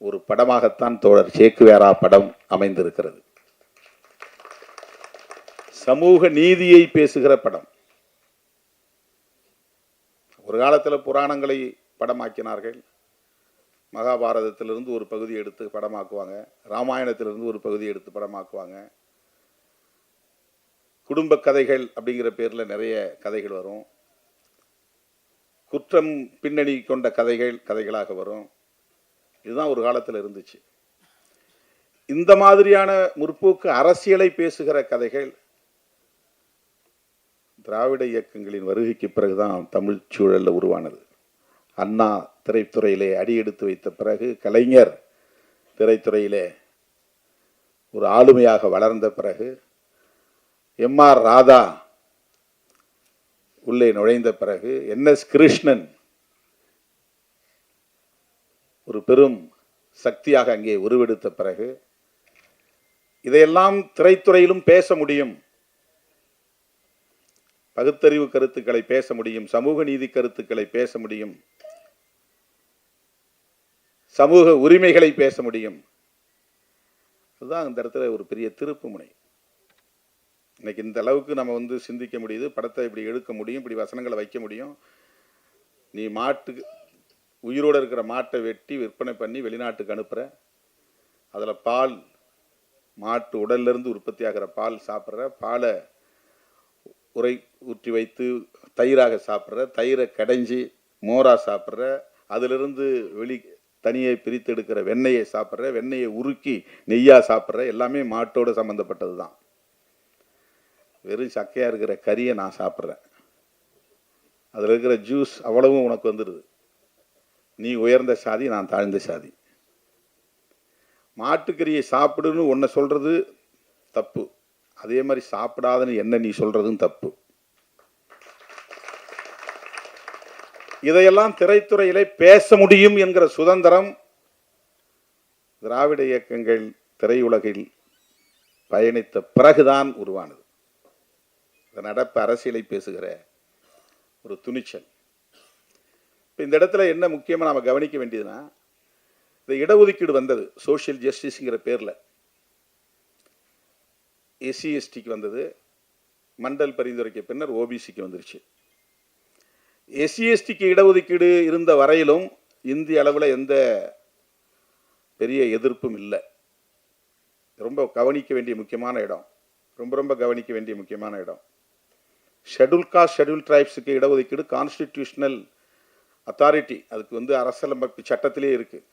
ஒரு படமாகத்தான் தோழர் சேக்குவேரா படம் அமைந்திருக்கிறது. சமூக நீதியை பேசுகிற படம். ஒரு காலத்தில் புராணங்களை படமாக்கினார்கள். மகாபாரதத்திலிருந்து ஒரு பகுதி எடுத்து படமாக்குவாங்க, ராமாயணத்திலிருந்து ஒரு பகுதி எடுத்து படமாக்குவாங்க. குடும்ப கதைகள் அப்படிங்கிற பேரில் நிறைய கதைகள் வரும். குற்றம் பின்னணி கொண்ட கதைகளாக வரும். இதுதான் ஒரு காலத்தில் இருந்துச்சு. இந்த மாதிரியான முற்போக்கு அரசியலை பேசுகிற கதைகள் திராவிட இயக்கங்களின் வருகைக்கு பிறகுதான் தமிழ் சூழல்ல உருவானது. அண்ணா திரைத்துறையிலே அடியெடுத்து வைத்த பிறகு, கலைஞர் திரைத்துறையிலே ஒரு ஆளுமையாக வளர்ந்த பிறகு, எம்.ஆர். ராதா உள்ளே நுழைந்த பிறகு, என்.எஸ். கிருஷ்ணன் ஒரு பெரும் சக்தியாக அங்கே உருவெடுத்த பிறகு இதையெல்லாம் திரைத்துறையிலும் பேச முடியும். பகுத்தறிவு கருத்துக்களை பேச முடியும், சமூக நீதி கருத்துக்களை பேச முடியும், சமூக உரிமைகளை பேச முடியும். அதுதான் இந்த இடத்துல ஒரு பெரிய திருப்பு முனை. இன்னைக்கு இந்த அளவுக்கு நம்ம சிந்திக்க முடியுது, படத்தை இப்படி எடுக்க முடியும், இப்படி வசனங்களை வைக்க முடியும். நீ மாட்டுக்கு உயிரோடு இருக்கிற மாட்டை வெட்டி விற்பனை பண்ணி வெளிநாட்டுக்கு அனுப்புகிற, அதில் பால் மாட்டு உடல்லிருந்து உற்பத்தி ஆகிற பால் சாப்பிட்ற, பாலை உரை ஊற்றி வைத்து தயிராக சாப்பிட்ற, தயிரை கடைஞ்சி மோராக சாப்பிட்ற, அதிலிருந்து தனியை பிரித்து எடுக்கிற வெண்ணெயை சாப்பிட்ற, வெண்ணெயை உருக்கி நெய்யாக சாப்பிட்ற, எல்லாமே மாட்டோடு சம்மந்தப்பட்டது தான். வெறும் சக்கையாக இருக்கிற கறியை நான் சாப்பிட்றேன், அதில் இருக்கிற ஜூஸ் அவ்வளவும் உனக்கு வந்துடுது. நீ உயர்ந்த சாதி, நான் தாழ்ந்த சாதி. மாட்டுக்கறியை சாப்பிடுன்னு ஒன்றை சொல்கிறது தப்பு, அதே மாதிரி சாப்பிடாதுன்னு என்ன நீ சொல்கிறதும் தப்பு. இதையெல்லாம் திரைத்துறையிலே பேச முடியும் என்கிற சுதந்திரம் திராவிட இயக்கங்கள் திரையுலகில் பயணித்த பிறகுதான் உருவானது. நடப்பு அரசியலை பேசுகிற ஒரு துணிச்சல். இந்த இடத்துல என்ன முக்கியமாக நாம் கவனிக்க வேண்டியதுன்னா, இந்த இடஒதுக்கீடு வந்தது சோஷியல் ஜஸ்டிஸ்ங்கிற பேரில். எஸ்சி எஸ்டிக்கு வந்தது, மண்டல் பரிந்துரைக்கு பின்னர் ஓபிசிக்கு வந்துருச்சு. எஸ்சி எஸ்டிக்கு இடஒதுக்கீடு இருந்த வரையிலும் இந்திய அளவில் எந்த பெரிய எதிர்ப்பும் இல்லை. ரொம்ப கவனிக்க வேண்டிய முக்கியமான இடம், ரொம்ப கவனிக்க வேண்டிய முக்கியமான இடம். ஷெட்யூல் காஸ்ட் ஷெட்யூல் ட்ரைப்ஸுக்கு இடஒதுக்கீடு கான்ஸ்டிடியூஷனல் அத்தாரிட்டி, அதுக்கு அரசியலமைப்பு சட்டத்திலே இருக்குது,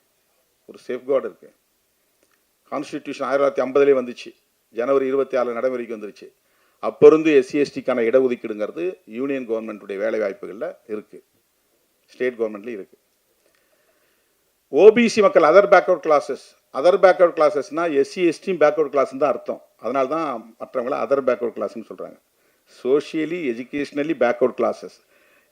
ஒரு சேஃப்கார்டு இருக்குது. கான்ஸ்டிடியூஷன் 1950 வந்துச்சு, ஜனவரி 26 நடைமுறைக்கு வந்துருச்சு. அப்போ இருந்து எஸ்சி எஸ்டிக்கான இடஒதுக்கீடுங்கிறது யூனியன் கவர்மெண்ட்டுடைய வேலை வாய்ப்புகளில் இருக்குது, ஸ்டேட் கவர்மெண்ட்லேயும் இருக்குது. ஓபிசி மக்கள் அதர் பேக்வர்ட் கிளாஸஸ்னால் எஸ்சி எஸ்டியும் பேக்வர்ட் கிளாஸ்ன்னு தான் அர்த்தம். அதனால தான் மற்றவங்கள அதர் பேக்வர்ட் கிளாஸ்ன்னு சொல்கிறாங்க. சோஷியலி எஜுகேஷ்னலி பேக்வர்ட் கிளாஸஸ்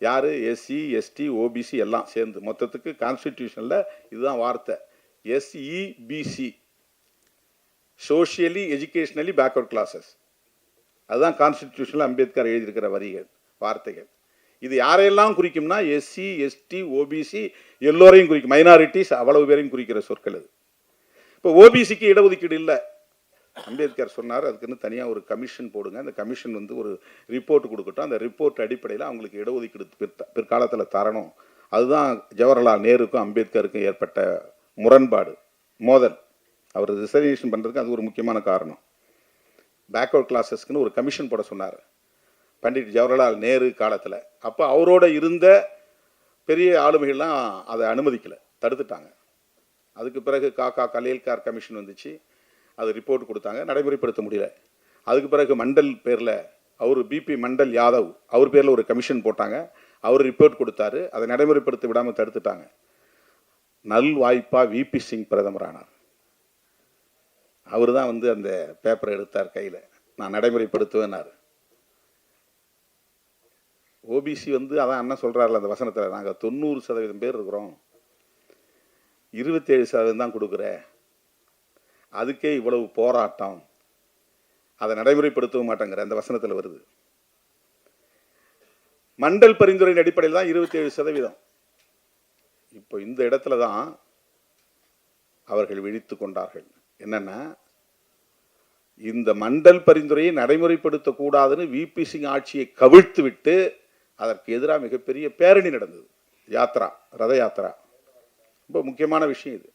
யார்? எஸ்சி எஸ்டி ஓபிசி எல்லாம் சேர்ந்து. மொத்தத்துக்கு கான்ஸ்டிடியூஷனில் இதுதான் வார்த்தை, எஸ்இபிசி, சோஷியலி எஜுகேஷ்னலி பேக்வர்ட் கிளாஸஸ். அதுதான் கான்ஸ்டிடியூஷனில் அம்பேத்கர் எழுதியிருக்கிற வரிகள், வார்த்தைகள். இது யாரையெல்லாம் குறிக்கும்னா எஸ்சி எஸ்டி ஓபிசி எல்லோரையும் குறிக்கும், மைனாரிட்டிஸ் அவ்வளவு பேரையும் குறிக்கிற சொற்கள் அது. இப்போ ஓபிசிக்கு இடஒதுக்கீடு இல்லை. அம்பேத்கர் சொன்னார், அதுக்குன்னு தனியாக ஒரு கமிஷன் போடுங்க, அந்த கமிஷன் ஒரு ரிப்போர்ட் கொடுக்கட்டும், அந்த ரிப்போர்ட் அடிப்படையில் அவங்களுக்கு இடஒதுக்கீடு பிற்காலத்தில் தரணும். அதுதான் ஜவஹர்லால் நேருக்கும் அம்பேத்கருக்கும் ஏற்பட்ட முரண்பாடு, மோதல். அவர் ரிசர்வேஷன் பண்ணுறதுக்கு அது ஒரு முக்கியமான காரணம். பேக்வர்ட் கிளாஸஸ்க்குன்னு ஒரு கமிஷன் போட சொன்னார் பண்டிட் ஜவஹர்லால் நேரு காலத்தில். அப்போ அவரோட இருந்த பெரிய ஆளுமைகள்லாம் அதை அனுமதிக்கலை, தடுத்துட்டாங்க. அதுக்கு பிறகு காக்கா கலேல்கார் கமிஷன் வந்துச்சு, அது ரிப்போர்ட் கொடுத்தாங்க, நடைமுறைப்படுத்த முடியல. அதுக்கு பிறகு மண்டல் பேரில் அவர் பிபி மண்டல் யாதவ் அவர் பேரில் ஒரு கமிஷன் போட்டாங்க, அவர் ரிப்போர்ட் கொடுத்தாரு, அதை நடைமுறைப்படுத்த விடாமல் தடுத்துட்டாங்க. நல் வாய்ப்பாக விபி சிங் பிரதமரானார். அவர் தான் அந்த பேப்பரை எடுத்தார் கையில், நான் நடைமுறைப்படுத்துவேன்னார். ஓபிசி அதான் அண்ணன் சொல்கிறார்ல அந்த வசனத்தில், நாங்கள் 90% பேர் இருக்கிறோம், 27% தான் கொடுக்குற, அதுக்கே இவ்வளவு போராட்டம், அதை நடைமுறைப்படுத்தவும் மாட்டேங்கிற அந்த வசனத்தில் வருது. மண்டல் பரிந்துரையின் அடிப்படையில் தான் 27%. இப்போ இந்த இடத்துல தான் அவர்கள் விழித்து கொண்டார்கள். என்னன்னா, இந்த மண்டல் பரிந்துரையை நடைமுறைப்படுத்தக்கூடாதுன்னு விபி சிங் ஆட்சியை கவிழ்த்து விட்டு அதற்கு எதிராக மிகப்பெரிய பேரணி நடந்தது, யாத்ரா, ரத யாத்ரா. ரொம்ப முக்கியமான விஷயம் இது.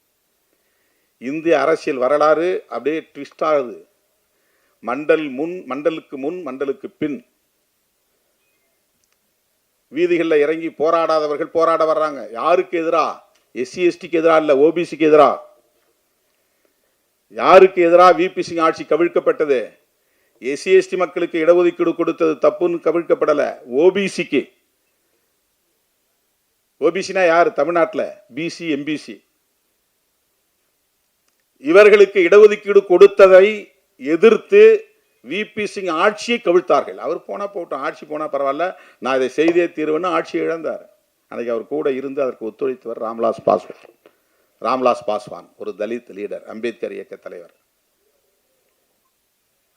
இந்திய அரசியல் வரலாறு அப்படியே ட்விஸ்ட் ஆகுது. மண்டலுக்கு முன் மண்டலுக்கு பின் வீதிகளில் இறங்கி போராடாதவர்கள் போராட வர்றாங்க. யாருக்கு எதிராக? எஸ்சி எஸ்டிக்கு எதிராக இல்லை, ஓபிசிக்கு எதிராக. யாருக்கு எதிராக விபி சிங் ஆட்சி கவிழ்க்கப்பட்டது? எஸ்சி எஸ்டி மக்களுக்கு இடஒதுக்கீடு கொடுத்தது தப்புன்னு கவிழ்க்கப்படலை, ஓபிசிக்கு. ஓபிசினா யார்? தமிழ்நாட்டில் பிசி எம்பிசி. இவர்களுக்கு இடஒதுக்கீடு கொடுத்ததை எதிர்த்து விபி சிங் ஆட்சியை கவிழ்த்தார்கள். அவர் போனால் போட்டோம், ஆட்சி போனால் பரவாயில்ல, நான் இதை செய்தே தீர்வுன்னு ஆட்சியை இழந்தார். அன்றைக்கி அவர் கூட இருந்து அதற்கு ஒத்துழைத்தவர் ராம்விலாஸ் பாஸ்வான். ராம்விலாஸ் பாஸ்வான் ஒரு தலித் லீடர், அம்பேத்கர் இயக்க தலைவர்.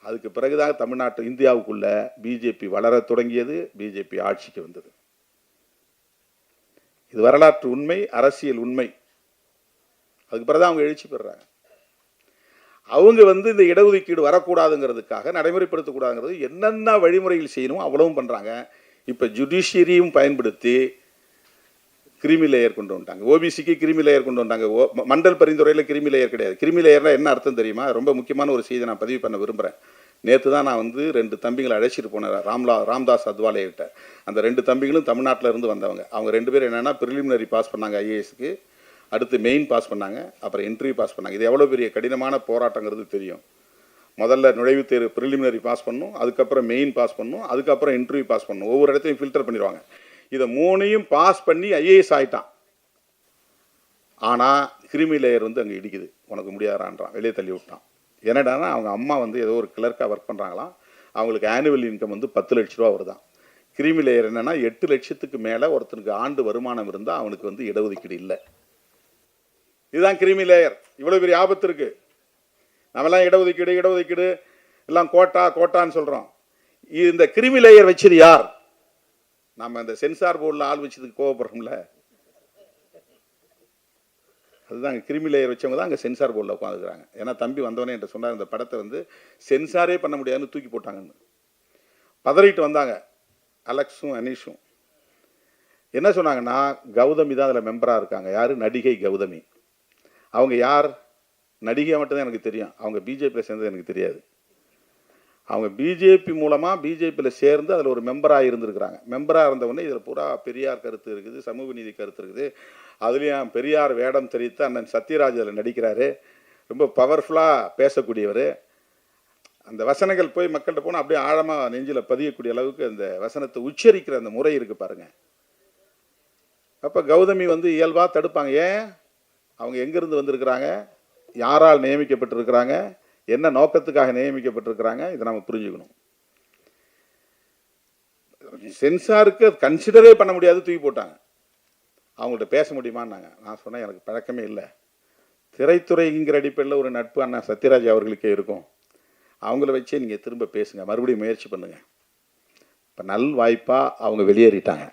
அதுக்கு பிறகுதான் தமிழ்நாட்டு இந்தியாவுக்குள்ள பிஜேபி வளர தொடங்கியது, பிஜேபி ஆட்சிக்கு வந்தது. இது வரலாற்று உண்மை, அரசியல் உண்மை. அதுக்கு பிறகுதான் அவங்க எழுச்சி பெறுறாங்க. அவங்க இந்த இடஒதுக்கீடு வரக்கூடாதுங்கிறதுக்காக, நடைமுறைப்படுத்தக்கூடாதுங்கிறது என்னென்ன வழிமுறைகள் செய்யணும் அவ்வளவும் பண்றாங்க. இப்ப ஜுடிஷியரியும் பயன்படுத்தி கிரிமி லேயர் கொண்டு வந்துட்டாங்க. ஓபிசிக்கு கிரிமி லேயர் கொண்டு வந்தாங்க. மண்டல் பரிந்துரையில் கிரிமி லேயர் கிடையாது. கிரிமி லேயர்னா என்ன அர்த்தம் தெரியுமா? ரொம்ப முக்கியமான ஒரு செய்தி நான் பதிவு பண்ண விரும்புகிறேன். நேற்று தான் நான் 2 தம்பிகளை அழைச்சிட்டு போனேன் ராம்தாஸ் அத்வாலே கிட்ட. அந்த 2 தம்பிகளும் தமிழ்நாட்டில் இருந்து வந்தவங்க. அவங்க 2 பேரும் என்னென்னா ப்ரிலிமினரி பாஸ் பண்ணாங்க ஐஏஎஸ்க்கு, அடுத்து மெயின் பாஸ் பண்ணாங்க, அப்புறம் இன்டர்வியூ பாஸ் பண்ணாங்க. இது எவ்வளோ பெரிய கடினமான போராட்டங்கிறது தெரியும். முதல்ல நுழைவுத் தேர்வு ப்ரிலிமினரி பாஸ் பண்ணணும், அதுக்கப்புறம் மெயின் பாஸ் பண்ணணும், அதுக்கப்புறம் இன்டர்வியூ பாஸ் பண்ணணும். ஒவ்வொரு இடத்தையும் ஃபில்டர் பண்ணிடுவாங்க. இதை 3ஐயும் பாஸ் பண்ணி ஐஏஎஸ் ஆகிட்டான். ஆனால் கிரிமி லேயர் அங்கே இடிக்குது, உனக்கு முடியாதான்றான், வெளியே தள்ளி விட்டான். என்னடானா அவங்க அம்மா ஏதோ ஒரு கிளர்க்காக ஒர்க் பண்ணுறாங்களாம். அவங்களுக்கு ஆனுவல் இன்கம் 10 லட்ச ரூபா வருதான். கிரிமி லேயர் என்னென்னா 8 லட்சத்துக்கு மேலே ஒருத்தனுக்கு ஆண்டு வருமானம் இருந்தால் அவனுக்கு இடஒதுக்கீடு இல்லை. இதுதான் கிரிமி லேயர். இவ்வளோ பெரிய ஆபத்து இருக்குது. நம்மெல்லாம் இடஒதுக்கீடு எல்லாம் கோட்டான்னு சொல்கிறோம். இந்த கிரிமி லேயர் வச்சது யார்? நம்ம இந்த சென்சார் போர்டில் ஆள் வச்சதுக்கு கோவப்படுறோம்ல, அதுதான் கிரிமி லேயர் வச்சவங்க தான் அங்கே சென்சார் போர்டில் உட்காந்துக்கிறாங்க. ஏன்னா தம்பி வந்தவனே என்கிட்ட சொன்னார், இந்த படத்தை சென்சாரே பண்ண முடியாதுன்னு தூக்கி போட்டாங்கன்னு பதறிட்டு வந்தாங்க. அலெக்ஸும் அனீஷும் என்ன சொன்னாங்கன்னா, கௌதமி தான் அதில் மெம்பராக இருக்காங்க. யார்? நடிகை கௌதமி. அவங்க யார்? நடிகை மட்டும்தான் எனக்கு தெரியும். அவங்க பிஜேபியில் சேர்ந்தது எனக்கு தெரியாது. அவங்க பிஜேபி மூலமாக பிஜேபியில் சேர்ந்து அதில் ஒரு மெம்பராக இருந்திருக்கிறாங்க. மெம்பராக இருந்தவொடனே இதில் பூரா பெரியார் கருத்து இருக்குது, சமூக நீதி கருத்து இருக்குது. அதுலேயும் பெரியார் வேடம் தெரிவித்து அண்ணன் சத்யராஜ் அதில் நடிக்கிறாரு. ரொம்ப பவர்ஃபுல்லாக பேசக்கூடியவர். அந்த வசனங்கள் போய் மக்கள்கிட்ட போனால் அப்படியே ஆழமாக நெஞ்சில் பதியக்கூடிய அளவுக்கு அந்த வசனத்தை உச்சரிக்கிற அந்த முறை இருக்குது பாருங்கள். அப்போ கௌதமி இயல்பாக தடுப்பாங்க. ஏன்? அவங்க எங்கேருந்து வந்திருக்கிறாங்க, யாரால் நியமிக்கப்பட்டிருக்கிறாங்க, என்ன நோக்கத்துக்காக நியமிக்கப்பட்டிருக்கிறாங்க, இதை நம்ம புரிஞ்சுக்கணும். சென்சாருக்கு கன்சிடரே பண்ண முடியாது, தூக்கி போட்டாங்க. அவங்கள்ட்ட பேச முடியுமான்னாங்க. நான் சொன்னேன், எனக்கு பழக்கமே இல்லை. திரைத்துறைங்கிற அடிப்படையில் ஒரு நட்பு அண்ணா சத்யராஜ் அவர்களுக்கே இருக்கும். அவங்கள வச்சே நீங்கள் திரும்ப பேசுங்க, மறுபடியும் முயற்சி பண்ணுங்க. இப்போ நல் வாய்ப்பாக அவங்க வெளியேறிட்டாங்க.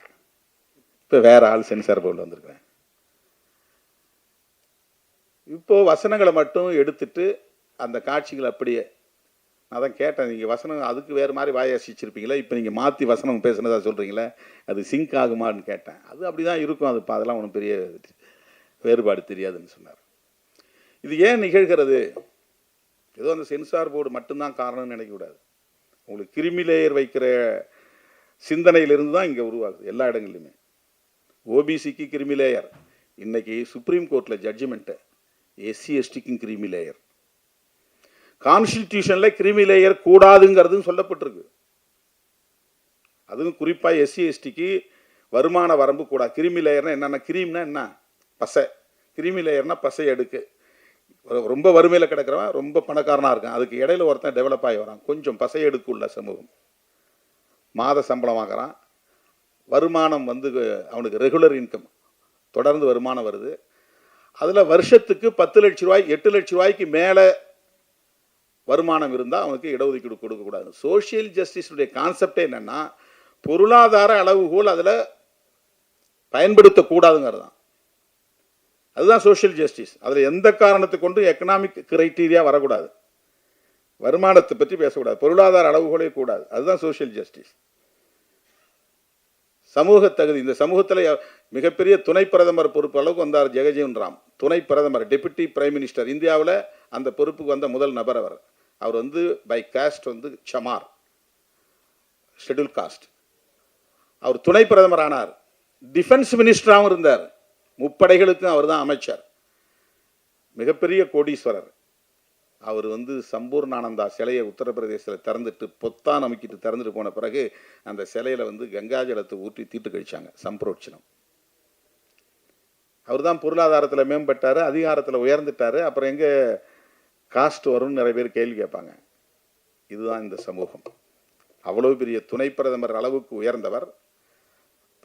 இப்போ வேற ஆள் சென்சார் போர்டில் வந்திருக்கிறேன். இப்போ வசனங்களை மட்டும் எடுத்துட்டு அந்த காட்சிகள் அப்படியே, நான் தான் கேட்டேன், நீங்கள் வசனம் அதுக்கு வேறு மாதிரி வாசிச்சிருப்பீங்களா, இப்போ நீங்கள் மாற்றி வசனம் பேசுனதா சொல்கிறீங்களே, அது சிங்க் ஆகுமான்னு கேட்டேன். அது அப்படி தான் இருக்கும், அது அதெல்லாம் ஒன்றும் பெரிய வேறுபாடு தெரியாதுன்னு சொன்னார். இது ஏன் நிகழ்கிறது? ஏதோ அந்த சென்சார் போர்டு மட்டும்தான் காரணம்னு நினைக்கக்கூடாது. உங்களுக்கு கிரிமி லேயர் வைக்கிற சிந்தனையிலிருந்து தான் இங்கே உருவாகுது எல்லா இடங்கள்லையுமே. ஓபிசிக்கு கிரிமி லேயர், இன்னைக்கு சுப்ரீம் கோர்ட்டில் ஜட்ஜ்மெண்ட்டு எஸ்சி எஸ்டிக்கும் கிரிமி லேயர். கான்ஸ்டிடியூஷன்ல கிரிமி லேயர் கூடாதுங்கிறது சொல்லப்பட்டிருக்கு. அதுவும் குறிப்பாக எஸ்சி எஸ்டிக்கு வருமான வரம்பு கூடாது. கிரிமி லேயர்னா என்னென்ன? கிரீம்னா என்ன? பசை. கிரிமி லேயர்னா பசை அடுக்கு. ரொம்ப வறுமையில் கிடக்கிறவன் ரொம்ப பணக்காரனாக இருக்கான், அதுக்கு இடையில ஒருத்தன் டெவலப் ஆகி வரான், கொஞ்சம் பசை அடுக்கு உள்ள சமூகம். மாத சம்பளம் வாங்குறான், வருமானம் அவனுக்கு ரெகுலர் இன்கம், தொடர்ந்து வருமானம் வருது. அதில் வருஷத்துக்கு 10 லட்ச ரூபாய் 8 லட்ச ரூபாய்க்கு மேலே வருமானம் இருந்தால் அவனுக்கு இடஒதுக்கீடு கொடுக்கக்கூடாது. சோஷியல் ஜஸ்டிஸுடைய கான்செப்டே என்னென்னா, பொருளாதார அளவுகோல் அதில் பயன்படுத்தக்கூடாதுங்கிறது தான். அதுதான் சோஷியல் ஜஸ்டிஸ். அதில் எந்த காரணத்தை கொண்டு எக்கனாமிக் கிரைட்டீரியா வரக்கூடாது, வருமானத்தை பற்றி பேசக்கூடாது, பொருளாதார அளவுகோலே கூடாது. அதுதான் சோஷியல் ஜஸ்டிஸ். சமூக தகுதி. இந்த சமூகத்தில் மிகப்பெரிய துணை பிரதமர் பொறுப்பு அளவுக்கு வந்தார் ஜெகஜீவன் ராம். துணை பிரதமர், டெபுட்டி பிரைம் மினிஸ்டர். இந்தியாவில் அந்த பொறுப்புக்கு வந்த முதல் நபர் அவர். அவர் by caste Chamar, schedule caste. அவர் துணை பிரதமர் ஆனார். டிஃபென்ஸ் மினிஸ்டராகவும் இருந்தார். முப்படைகளுக்கும் அவர் தான் அமைச்சர். மிகப்பெரிய கோடீஸ்வரர். அவர் சம்பூர்ணானந்தா சிலையை உத்தரப்பிரதேசத்தில் திறந்துட்டு பொத்தான் அமைக்கிட்டு திறந்துட்டு போன பிறகு அந்த சிலையில் கங்கா ஜலத்தை ஊற்றி தீட்டு கழிச்சாங்க, சம்பரோட்சனம். அவர் தான் பொருளாதாரத்தில் மேம்பட்டார், அதிகாரத்தில் உயர்ந்துட்டார். அப்புறம் எங்கே காஸ்ட் வரும்னு நிறைய பேர் கேள்வி கேட்பாங்க. இதுதான் இந்த சமூகம். அவ்வளவு பெரிய துணை பிரதமர் அளவுக்கு உயர்ந்தவர்,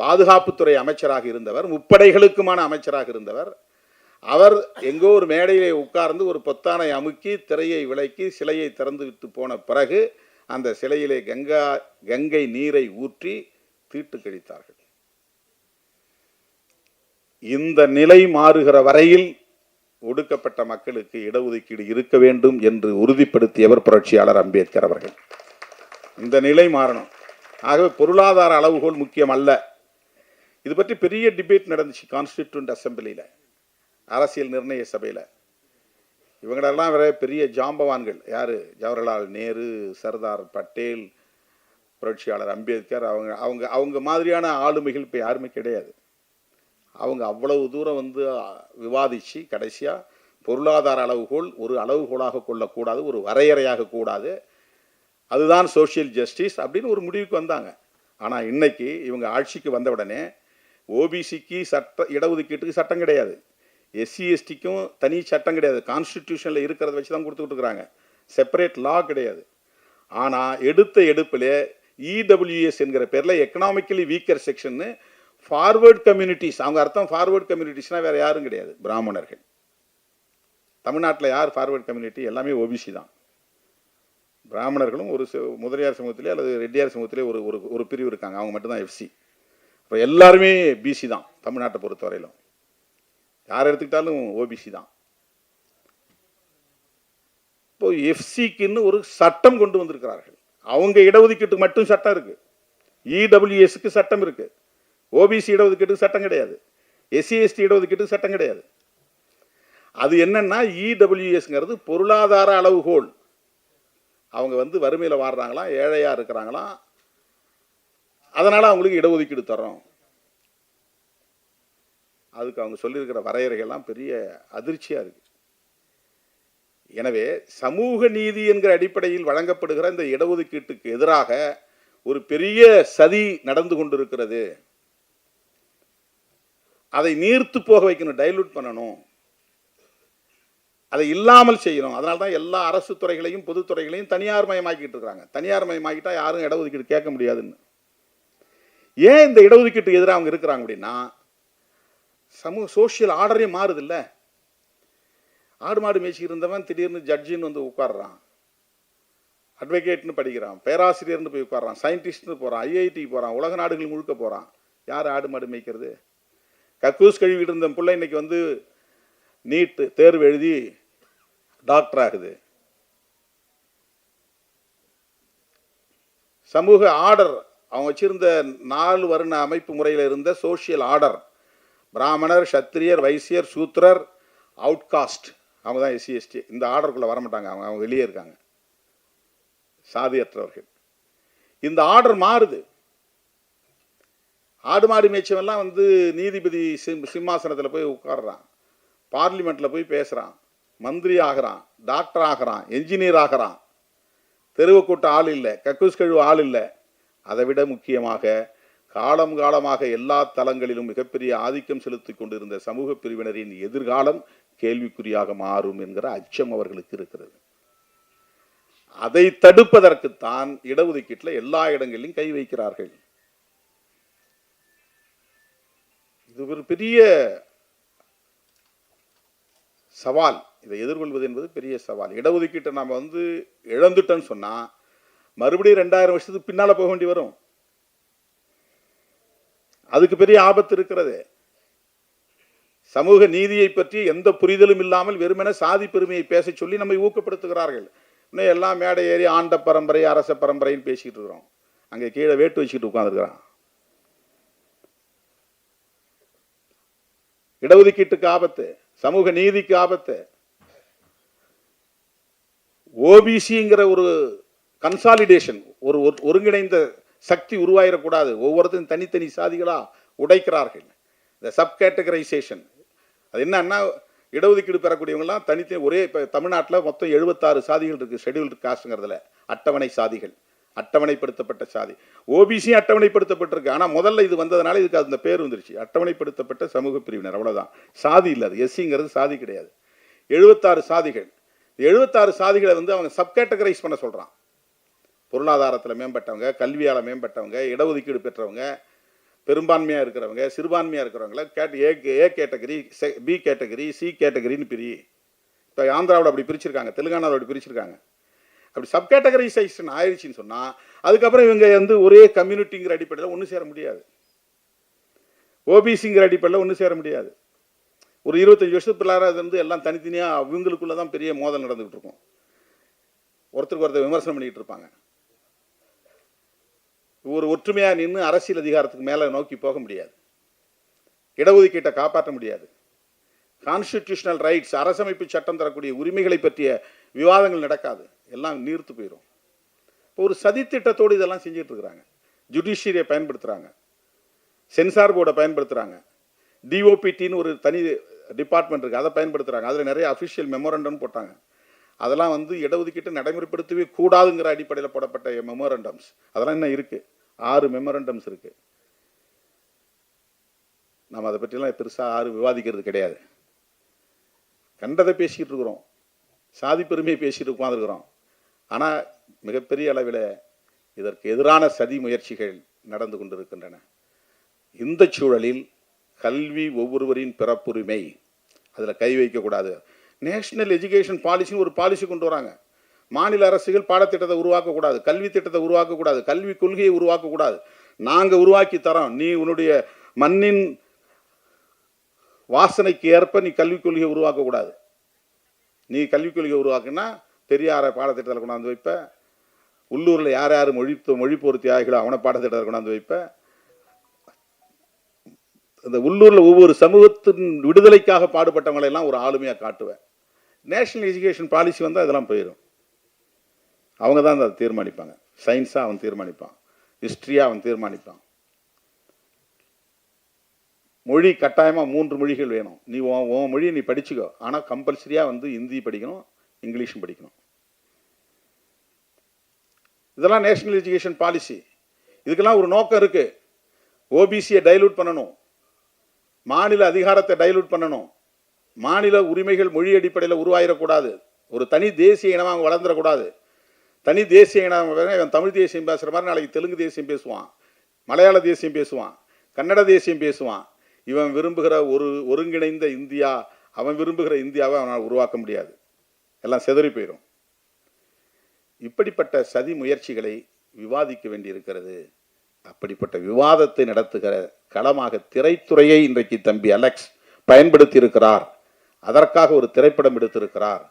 பாதுகாப்புத்துறை அமைச்சராக இருந்தவர், முப்படைகளுக்குமான அமைச்சராக இருந்தவர். அவர் எங்கோ ஒரு மேடையிலே உட்கார்ந்து ஒரு பொத்தானை அமுக்கி திரையை விலக்கி சிலையை திறந்து விட்டு போன பிறகு அந்த சிலையிலே கங்கை நீரை ஊற்றி தீட்டு கழித்தார்கள். இந்த நிலை மாறுகிற வரையில் ஒடுக்கப்பட்ட மக்களுக்கு இடஒதுக்கீடு இருக்க வேண்டும் என்று உறுதிப்படுத்தியவர் புரட்சியாளர் அம்பேத்கர் அவர்கள். இந்த நிலை மாறணும். ஆகவே பொருளாதார அளவுகோல் முக்கியம் அல்ல. இது பற்றி பெரிய டிபேட் நடந்துச்சு கான்ஸ்டிடியூண்ட் அசம்பிளியில், அரசியல் நிர்ணய சபையில். இவங்களெல்லாம் வேற பெரிய ஜாம்பவான்கள். யார்? ஜவஹர்லால் நேரு, சர்தார் பட்டேல், புரட்சியாளர் அம்பேத்கர். அவங்க மாதிரியான ஆளுமைகள் இப்போ யாருமே கிடையாது. அவங்க அவ்வளவு தூரம் வந்து விவாதித்து கடைசியாக பொருளாதார அளவுகோல் ஒரு அளவுகோலாக கொள்ளக்கூடாது, ஒரு வரையறையாக கூடாது, அதுதான் சோஷியல் ஜஸ்டிஸ் அப்படின்னு ஒரு முடிவுக்கு வந்தாங்க. ஆனால் இன்னைக்கு இவங்க ஆட்சிக்கு வந்த உடனே ஓபிசிக்கு இடஒதுக்கீட்டுக்கு சட்டம் கிடையாது, எஸ்சி எஸ்டிக்கும் தனி சட்டம் கிடையாது, கான்ஸ்டிடியூஷனில் இருக்கிறத வச்சு தான் கொடுத்துக்கிட்டு இருக்கிறாங்க, செப்பரேட் லா கிடையாது. ஆனால் எடுப்பில் இடபிள்யூஎஸ் என்கிற பேரில் எக்கனாமிக்கலி வீக்கர் செக்ஷன்னு ஃபார்வர்ட் கம்யூனிட்டிஸ், அவங்க அர்த்தம் ஃபார்வர்ட் கம்யூனிட்டிஸ்னால் வேறு யாரும் கிடையாது, பிராமணர்கள். தமிழ்நாட்டில் யார் ஃபார்வர்ட் கம்யூனிட்டி? எல்லாமே ஓபிசி தான். பிராமணர்களும் ஒரு முதலியார் சமூகத்திலே அல்லது ரெட்டியார் சமூகத்திலே ஒரு ஒரு பிரிவு இருக்காங்க, அவங்க மட்டும்தான் எஃப்சி. இப்போ எல்லாருமே பிசி தான் தமிழ்நாட்டை பொறுத்தவரையிலும். யார் எடுத்துக்கிட்டாலும் ஓபிசி தான். இப்போ எஃப்சிக்குன்னு ஒரு சட்டம் கொண்டு வந்திருக்கிறார்கள். அவங்க இடஒதுக்கீட்டுக்கு மட்டும் சட்டம் இருக்கு, இடபிள்யூஎஸ்க்கு சட்டம் இருக்கு, ஓபிசி இடஒதுக்கீட்டுக்கு சட்டம் கிடையாது, எஸ்சி எஸ்டி இடஒதுக்கீட்டுக்கு சட்டம் கிடையாது. அது என்னன்னா இடபிள்யூஎஸ்ங்கிறது பொருளாதார அளவுகோல். அவங்க வந்து வறுமையில் வாடுறாங்களாம், ஏழையாக இருக்கிறாங்களாம், அதனால் அவங்களுக்கு இடஒதுக்கீடு தரோம். அதுக்கு அவங்க சொல்லியிருக்கிற வரையறைகள்லாம் பெரிய அதிர்ச்சியாக இருக்குது. எனவே சமூக நீதி என்கிற அடிப்படையில் வழங்கப்படுகிற இந்த இடஒதுக்கீட்டுக்கு எதிராக ஒரு பெரிய சதி நடந்து கொண்டிருக்கிறது. அதை நீர்த்து போக வைக்கணும், டைலூட் பண்ணணும், அதை இல்லாமல் செய்யணும். அதனால தான் எல்லா அரசு துறைகளையும் பொதுத்துறைகளையும் தனியார் மயமாக்கிட்டு இருக்கிறாங்க. தனியார் மயமாக்கிட்டா யாரும் இடஒதுக்கீடு கேட்க முடியாதுன்னு. ஏன் இந்த இடஒதுக்கீட்டுக்கு எதிராக அவங்க இருக்கிறாங்க அப்படின்னா, சோஷியல் ஆர்டரே மாறுது இல்லை. ஆடு மாடு மேய்ச்சி இருந்தவன் திடீர்னு ஜட்ஜின்னு வந்து உட்காடுறான், அட்வொகேட்னு படிக்கிறான், பேராசிரியர்னு போய் உட்காடுறான், சயின்டிஸ்ட்னு போகிறான், ஐஐடி போகிறான், உலக நாடுகள் முழுக்க போகிறான். யார் ஆடு மாடு மேய்க்கிறது? கக்கூஸ் கழுவிட்டு இருந்த பிள்ளை இன்னைக்கு வந்து நீட் தேர்வு எழுதி டாக்டர் ஆகுது. சமூக ஆர்டர் அவங்க வச்சிருந்த 4 வருண அமைப்பு முறையில் இருந்த சோசியல் ஆர்டர், பிராமணர், சத்திரியர், வைசியர், சூத்திரர், அவுட்காஸ்ட், அவங்க தான் எஸ்சி எஸ்டி. இந்த ஆர்டருக்குள்ளே வரமாட்டாங்க, அவங்க வெளியே இருக்காங்க, சாதியற்றவர்கள். இந்த ஆர்டர் மாறுது. ஆடு மாடு மேய்ச்சவெல்லாம் வந்து நீதிபதி சிம்மாசனத்தில் போய் உட்காடுறான், பார்லிமெண்ட்டில் போய் பேசுகிறான், மந்திரி ஆகிறான், டாக்டர் ஆகிறான், என்ஜினியர் ஆகிறான். தெருவை கூட்ட ஆள் இல்லை, கக்கூஸ் கழுவு ஆள் இல்லை. அதை விட முக்கியமாக காலம் காலமாக எல்லா தளங்களிலும் மிகப்பெரிய ஆதிக்கம் செலுத்தி கொண்டிருந்த சமூக பிரிவினரின் எதிர்காலம் கேள்விக்குறியாக மாறும் என்கிற அச்சம் அவர்களுக்கு இருக்கிறது. அதை தடுப்பதற்குத்தான் இடஒதுக்கீட்டில் எல்லா இடங்களிலும் கை வைக்கிறார்கள். இது ஒரு பெரிய சவால். இதை எதிர்கொள்வது என்பது பெரிய சவால். இடஒதுக்கீட்டை நாம் வந்து இழந்துட்டோன்னு சொன்னால் மறுபடியும் 2000 வருஷத்துக்கு பின்னால் போக வேண்டி வரும். அதுக்கு பெரிய ஆபத்து இருக்கிறது. சமூக நீதியை பற்றி எந்த புரிதலும் இல்லாமல் வெறுமனே சாதி பெருமையை பேச சொல்லி நம்மை ஊக்கப்படுத்துகிறார்கள். இன்னும் எல்லாம் மேடை ஏறி ஆண்ட பரம்பரை அரச பரம்பரைன்னு பேசிக்கிட்டு இருக்கிறோம். அங்கே கீழே வேட்டு வச்சுக்கிட்டு உட்கார்ந்துருக்கிறான். இடஒதுக்கீட்டுக்கு ஆபத்து, சமூக நீதிக்கு ஆபத்து. ஓபிசிங்கிற ஒரு கன்சாலிடேஷன், ஒரு ஒருங்கிணைந்த சக்தி உருவாயிடக்கூடாது. ஒவ்வொருத்தரும் தனித்தனி சாதிகளா உடைக்கிறார்கள். இந்த சப் கேட்டகரைசேஷன் அது என்னன்னா, இடஒதுக்கீடு பெறக்கூடியவங்கலாம் தனித்தனி ஒரே. இப்போ தமிழ்நாட்டில் மொத்தம் 76 சாதிகள் இருக்குது ஷெட்யூல்டு காஸ்ட்ங்கிறதுல, அட்டவணை சாதிகள், அட்டவணைப்படுத்தப்பட்ட சாதி. ஓபிசி அட்டவணைப்படுத்தப்பட்டிருக்கு. ஆனால் முதல்ல இது வந்ததுனால இதுக்கு அந்த பேர் வந்துருச்சு, அட்டவணைப்படுத்தப்பட்ட சமூக பிரிவினர், அவ்வளோதான். சாதி இல்லை, அது எஸ்சிங்கிறது சாதி கிடையாது. 76 சாதிகள். 76 சாதிகளை வந்து அவங்க சப்கேட்டகரைஸ் பண்ண சொல்கிறான். பொருளாதாரத்தில் மேம்பட்டவங்க, கல்வியால் மேம்பட்டவங்க, இடஒதுக்கீடு பெற்றவங்க, பெரும்பான்மையாக இருக்கிறவங்க, சிறுபான்மையாக இருக்கிறவங்கள A category, B category, C கேட்டகரின்னு பிரி. இப்போ ஆந்திராவில் அப்படி பிரிச்சிருக்காங்க, தெலுங்கானாவில் அப்படி பிரிச்சிருக்காங்க. அப்படி சப் கேட்டகரைசேஷன் ஆயிடுச்சின்னு சொன்னால் அதுக்கப்புறம் இவங்க வந்து ஒரே கம்யூனிட்டிங்கிற அடிப்படையில் ஒன்று சேர முடியாது, ஓபிசிங்கிற அடிப்படையில் ஒன்று சேர முடியாது. ஒரு 25 வருஷத்துக்குள்ளார அது வந்து எல்லாம் தனித்தனியாக அவங்களுக்குள்ள தான் பெரிய மோதல் நடந்துகிட்டு இருக்கும். ஒருத்தருக்கு ஒருத்தர் விமர்சனம் பண்ணிக்கிட்டு இருப்பாங்க. ஒரு ஒற்றுமையாக நின்று அரசியல் அதிகாரத்துக்கு மேலே நோக்கி போக முடியாது, இடஒதுக்கீட்டை காப்பாற்ற முடியாது, கான்ஸ்டிடியூஷனல் ரைட்ஸ் அரசமைப்பு சட்டம் தரக்கூடிய உரிமைகளை பற்றிய விவாதங்கள் நடக்காது, எல்லாம் நீர்த்து போயிடும். இப்போ ஒரு சதித்திட்டத்தோடு இதெல்லாம் செஞ்சுட்டு இருக்கிறாங்க. ஜுடிஷியரியை பயன்படுத்துகிறாங்க, சென்சார் போர்டை பயன்படுத்துகிறாங்க, டிஓபிடின்னு ஒரு தனி டிபார்ட்மெண்ட் இருக்குது, அதை பயன்படுத்துகிறாங்க. அதில் நிறைய அஃபிஷியல் மெமோரண்டம் போட்டாங்க. அதெல்லாம் வந்து இடஒதுக்கீட்டை நடைமுறைப்படுத்தவே கூடாதுங்கிற அடிப்படையில் போடப்பட்ட மெமோரண்டம்ஸ் அதெல்லாம் இன்னும் இருக்குது. 6 மெமோரண்டம்ஸ் இருக்குது. நம்ம அதை பற்றிலாம் பெருசாக யாரும் விவாதிக்கிறது கிடையாது. கண்டதை பேசிக்கிட்டு இருக்கிறோம், சாதி பெருமையை பேசிட்டு உட்காந்துருக்கிறோம். ஆனால் மிகப்பெரிய அளவில் இதற்கு எதிரான சதி முயற்சிகள் நடந்து கொண்டிருக்கின்றன. இந்த சூழலில் கல்வி ஒவ்வொருவரின் பிறப்புரிமை, அதில் கை வைக்கக்கூடாது. நேஷனல் எஜுகேஷன் பாலிசின்னு ஒரு பாலிசி கொண்டு வராங்க. மாநில அரசுகள் பாடத்திட்டத்தை உருவாக்கக்கூடாது, கல்வி திட்டத்தை உருவாக்கக்கூடாது, கல்வி கொள்கையை உருவாக்கக்கூடாது. நாங்கள் உருவாக்கி தரோம், நீ உன்னுடைய மண்ணின் வாசனைக்கு ஏற்ப நீ கல்விக் கொள்கையை உருவாக்கக்கூடாது. நீ கல்விக் கொள்கையை உருவாக்குனா பெரியார பாடத்திட்டத்தில் கொண்டாந்து வைப்ப, உள்ளூரில் யார் யார் மொழிப்போர் தியாகிகளோ அவனை பாடத்திட்டத்தில் கொண்டாந்து வைப்ப, இந்த உள்ளூரில் ஒவ்வொரு சமூகத்தின் விடுதலைக்காக பாடுபட்டவங்களை எல்லாம் ஒரு ஆளுமையாக காட்டுவேன். நேஷனல் எஜுகேஷன் பாலிசி வந்தால் இதெல்லாம் போயிடும். அவங்க தான் அதை தீர்மானிப்பாங்க. சயின்ஸாக அவன் தீர்மானிப்பான், ஹிஸ்ட்ரியாக அவன் தீர்மானிப்பான். மொழி கட்டாயமாக 3 மொழிகள் வேணும். நீ உன் மொழியை நீ படிச்சுக்கோ, ஆனால் கம்பல்சரியாக வந்து ஹிந்தி படிக்கணும், இங்கிலீஷும் படிக்கணும். இதெல்லாம் நேஷனல் எஜுகேஷன் பாலிசி. இதுக்கெல்லாம் ஒரு நோக்கம் இருக்குது. ஓபிசியை டைலூட் பண்ணணும், மாநில அதிகாரத்தை டைலூட் பண்ணணும், மாநில உரிமைகள் மொழி அடிப்படையில் உருவாயிடக்கூடாது, ஒரு தனி தேசிய இனமாக வளர்ந்துடக்கூடாது. தனி தேசிய இனம் இவன் தமிழ் தேசியம் பேசுகிற மாதிரி நாளைக்கு தெலுங்கு தேசியம் பேசுவான், மலையாள தேசியம் பேசுவான், கன்னட தேசியம் பேசுவான். இவன் விரும்புகிற ஒரு ஒருங்கிணைந்த இந்தியா, அவன் விரும்புகிற இந்தியாவை அவனால் உருவாக்க முடியாது, எல்லாம் சிதறி போயிடும். இப்படிப்பட்ட சதி முயற்சிகளை விவாதிக்க வேண்டியிருக்கிறது. அப்படிப்பட்ட விவாதத்தை நடத்துகிற களமாக திரைத்துறையை இன்றைக்கு தம்பி அலெக்ஸ் பயன்படுத்தி இருக்கிறார். அதற்காக ஒரு திரைப்படம் எடுத்திருக்கிறார்.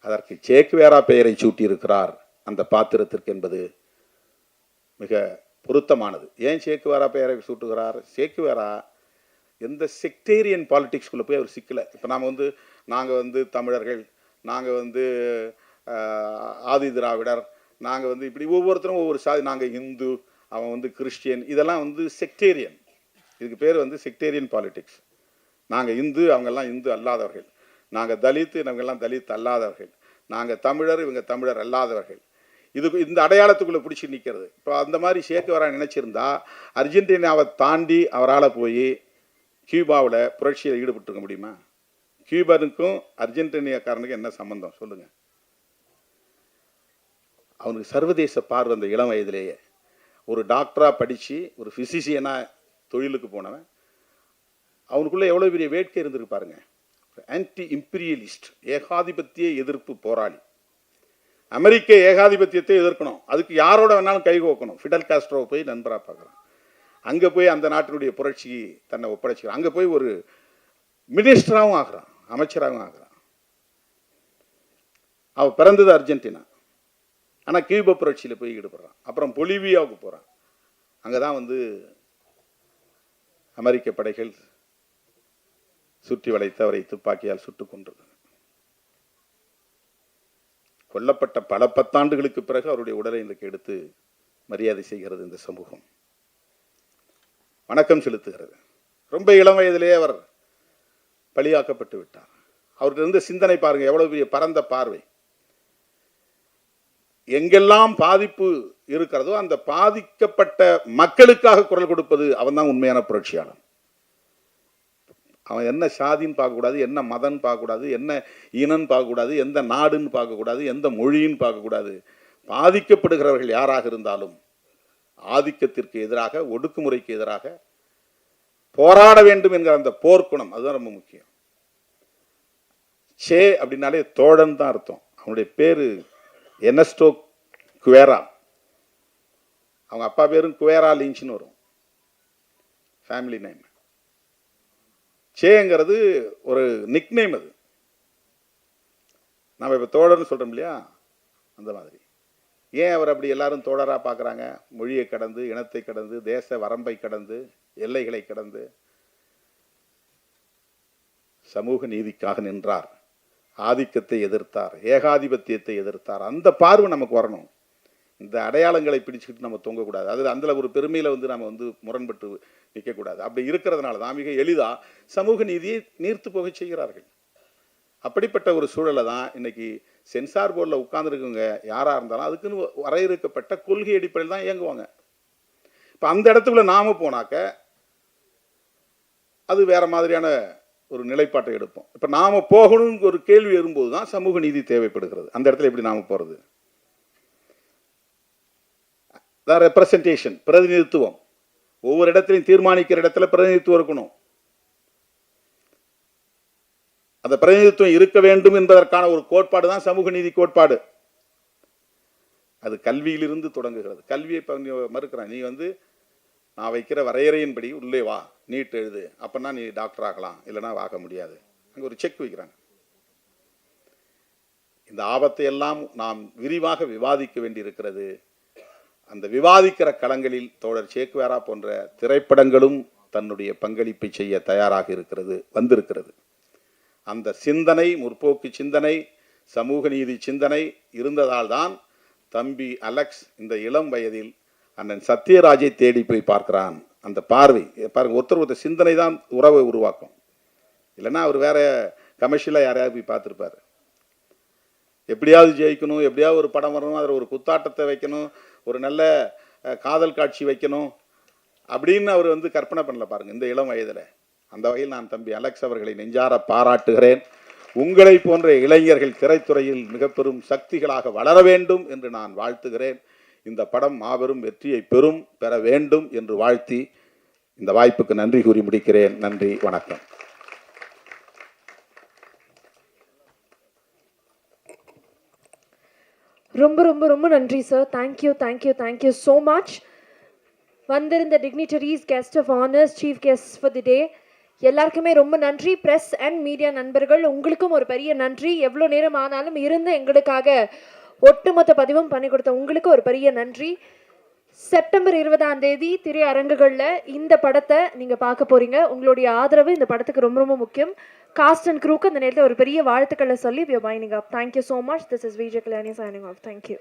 அதற்கு சேக்குவேரா பெயரை சூட்டியிருக்கிறார் அந்த பாத்திரத்திற்கு என்பது மிக பொருத்தமானது. ஏன் சேக்குவேரா பெயரை சூட்டுகிறார்? சேக்குவேரா எந்த செக்டேரியன் பாலிடிக்ஸ்குள்ளே போய் அவர் சிக்கலை. இப்போ நாங்கள் வந்து தமிழர்கள், நாங்கள் வந்து ஆதி திராவிடர், நாங்கள் வந்து இப்படி ஒவ்வொருத்தரும் ஒவ்வொரு சாதி, நாங்கள் இந்து, அவன் வந்து கிறிஸ்டியன், இதெல்லாம் வந்து செக்டேரியன். இதுக்கு பேர் வந்து செக்டேரியன் பாலிடிக்ஸ். நாங்கள் இந்து, அவங்கெல்லாம் இந்து அல்லாதவர்கள், நாங்கள் தலித்து, இவங்கெல்லாம் தலித் அல்லாதவர்கள், நாங்கள் தமிழர், இவங்க தமிழர் அல்லாதவர்கள். இந்த அடையாளத்துக்குள்ளே பிடிச்சி நிற்கிறது. இப்போ அந்த மாதிரி சேக்குவேரா நினச்சிருந்தா அர்ஜென்டினாவை தாண்டி அவரால் போய் கியூபாவில் புரட்சியில் ஈடுபட்டுருக்க முடியுமா? கியூபானுக்கும் அர்ஜென்டினியாக்காரனுக்கும் என்ன சம்பந்தம் சொல்லுங்கள்? அவனுக்கு சர்வதேச பார்வை அந்த இளம் வயதிலேயே. ஒரு டாக்டராக படித்து ஒரு ஃபிசிஷியனாக தொழிலுக்கு போனவன், அவனுக்குள்ளே எவ்வளோ பெரிய வேட்கை இருந்திருக்கு பாருங்க. ஆன்டி இம்பீரியலிஸ்ட், ஏகாதிபத்திய எதிர்ப்பு போராளி. அமெரிக்க ஏகாதிபத்தியத்தை எதிர்க்கணும், அதுக்கு யாரோட வேணாலும் கை கோக்கணும். ஃபிடல் காஸ்ட்ரோவை போய் நண்பராக பார்க்குறான். அங்கே போய் அந்த நாட்டினுடைய புரட்சி தன்னை ஒப்படைச்சிக்கிறான். அங்கே போய் ஒரு மினிஸ்டராகவும் ஆகிறான், அமைச்சராகவும் ஆகிறான். அவன் பிறந்தது அர்ஜென்டினா, ஆனால் கியூபா புரட்சியில் போய் ஈடுபடுறான். அப்புறம் பொலிவியாவுக்கு போகிறான். அங்கே தான் வந்து அமெரிக்க படைகள் சுற்றி வளைத்து அவரை துப்பாக்கியால் சுட்டுக் கொன்றது. கொல்லப்பட்ட பல 10 ஆண்டுகளுக்கு பிறகு அவருடைய உடலை இன்றைக்கு எடுத்து மரியாதை செய்கிறது இந்த சமூகம், வணக்கம் செலுத்துகிறது. ரொம்ப இளம் வயதிலே அவர் பலியாக்கப்பட்டு விட்டார். அவருக்கு இருந்த சிந்தனை பாருங்க, எவ்வளவு பெரிய பரந்த பார்வை. எங்கெல்லாம் பாதிப்பு இருக்கிறதோ அந்த பாதிக்கப்பட்ட மக்களுக்காக குரல் கொடுப்பது அவன் தான் உண்மையான புரட்சியாளன். அவன் என்ன சாதின்னு பார்க்கக்கூடாது, என்ன மதன்னு பார்க்கக்கூடாது, என்ன இனன்னு பார்க்கக்கூடாது, எந்த நாடுன்னு பார்க்கக்கூடாது, எந்த மொழின்னு பார்க்கக்கூடாது. பாதிக்கப்படுகிறவர்கள் யாராக இருந்தாலும் ஆதிக்கத்திற்கு எதிராக, ஒடுக்குமுறைக்கு எதிராக போராட வேண்டும் என்கிற அந்த போர்க்குணம் அதுதான் ரொம்ப முக்கியம். சே அப்படின்னாலே தோழன் தான் அர்த்தம். அவனுடைய பேரு எர்னஸ்டோ குவேரா. அவங்க அப்பா பேரும் குவேரா லிஞ்ச்னு வரும், ஃபேமிலி நேம். சேங்கிறது ஒரு நிக் நேம். அது நம்ம இப்போ தோழர்னு சொல்கிறோம் இல்லையா, அந்த மாதிரி. ஏன் அவர் அப்படி எல்லாரும் தோழராக பார்க்குறாங்க? மொழியை கடந்து, இனத்தை கடந்து, தேச வரம்பை கடந்து, எல்லைகளை கடந்து சமூக நீதிக்காக நின்றார், ஆதிக்கத்தை எதிர்த்தார், ஏகாதிபத்தியத்தை எதிர்த்தார். அந்த பார்வை நமக்கு வரணும். இந்த அடையாளங்களை பிடிச்சிக்கிட்டு நம்ம தொங்கக்கூடாது. அது அதில் ஒரு பெருமையில் வந்து நம்ம வந்து முரண்பட்டு நிற்கக்கூடாது. அப்படி இருக்கிறதுனால தான் மிக எளிதாக சமூக நீதியை நீர்த்து போக செய்கிறார்கள். அப்படிப்பட்ட ஒரு சூழலை தான் இன்னைக்கு சென்சார் போர்டில் உட்கார்ந்துருக்கவங்க யாராக இருந்தாலும் அதுக்குன்னு வரையறுக்கப்பட்ட கொள்கை அடிப்படையில் தான் இயங்குவாங்க. இப்போ அந்த இடத்துக்குள்ள நாம போனாக்க அது வேற மாதிரியான ஒரு நிலைப்பாட்டை எடுப்போம். இப்போ நாம போகணும்னு ஒரு கேள்வி வரும்போது தான் சமூக நீதி தேவைப்படுகிறது. அந்த இடத்துல எப்படி நாம போகிறது? ரெப்ரசன்டேஷன், பிரதிநிதித்துவம். ஒவ்வொரு இடத்திலையும் தீர்மானிக்கிற இடத்துல பிரதிநிதித்துவம் இருக்கணும். அந்த பிரதிநிதித்துவம் இருக்க வேண்டும் என்பதற்கான ஒரு கோட்பாடு தான் சமூக நீதி கோட்பாடு. அது கல்வியிலிருந்து தொடங்குகிறது. கல்வியை மறுக்கிறான். நீ வந்து நான் வைக்கிற வரையறையின்படி உள்ளே வா, நீட் எழுது, அப்பன்னா நீ டாக்டர் ஆகலாம், இல்லைன்னா ஆக முடியாது. அங்கே ஒரு செக் வைக்கிறாங்க. இந்த ஆபத்தை எல்லாம் நாம் விரிவாக விவாதிக்க வேண்டியிருக்கிறது. அந்த விவாதிக்கிற களங்களில் தோழர் சேக்குவேரா போன்ற திரைப்படங்களும் தன்னுடைய பங்களிப்பை செய்ய தயாராக இருக்கிறது, வந்திருக்கிறது. அந்த சிந்தனை, முற்போக்கு சிந்தனை, சமூக நீதி சிந்தனை இருந்ததால் தான் தம்பி அலெக்ஸ் இந்த இளம் வயதில் அண்ணன் சத்யராஜை தேடி போய் பார்க்கிறான். அந்த பார்வை பாருங்க, ஒருத்தர் சிந்தனை தான் உறவை உருவாக்கும். இல்லைன்னா அவர் வேற கமர்ஷியலாக யாரையாவது போய் பார்த்துருப்பார். எப்படியாவது ஜெயிக்கணும், எப்படியாவது ஒரு படம் வரணும், அதில் ஒரு குத்தாட்டத்தை வைக்கணும், ஒரு நல்ல காதல் காட்சி வைக்கணும் அப்படின்னு அவர் வந்து கற்பனை பண்ணல பாருங்க இந்த இளம் வயதில். அந்த வகையில் நான் தம்பி அலெக்ஸ் அவர்களை நெஞ்சார பாராட்டுகிறேன். உங்களை போன்ற இளைஞர்கள் திரைத்துறையில் மிக பெரும் சக்திகளாக வளர வேண்டும் என்று நான் வாழ்த்துகிறேன். இந்த படம் மாபெரும் வெற்றியை பெற வேண்டும் என்று வாழ்த்தி இந்த வாய்ப்புக்கு நன்றி கூறி முடிக்கிறேன். நன்றி, வணக்கம்.
ரொம்ப ரொம்ப ரொம்ப நன்றி சார். Thank you so much. வந்திருந்த dignitaries, guest of honours, chief guest for the day எல்லாருக்குமே ரொம்ப நன்றி. ப்ரெஸ் அண்ட் மீடியா நண்பர்கள் உங்களுக்கும் ஒரு பெரிய நன்றி. எவ்வளோ நேரம் ஆனாலும் இருந்து எங்களுக்காக ஒட்டுமொத்த பதிவும் பண்ணி கொடுத்த உங்களுக்கு ஒரு பெரிய நன்றி. செப்டம்பர் 20ஆம் தேதி திரையரங்குகளில் இந்த படத்தை நீங்கள் பார்க்க போகிறீங்க. உங்களுடைய ஆதரவு இந்த படத்துக்கு ரொம்ப ரொம்ப முக்கியம். காஸ்ட் அண்ட் க்ரூக்கு அந்த நேரத்தில் ஒரு பெரிய வாழ்த்துக்களை சொல்லி we are winding up. Thank you so much. This is Vijay Kalyani signing off. Thank you.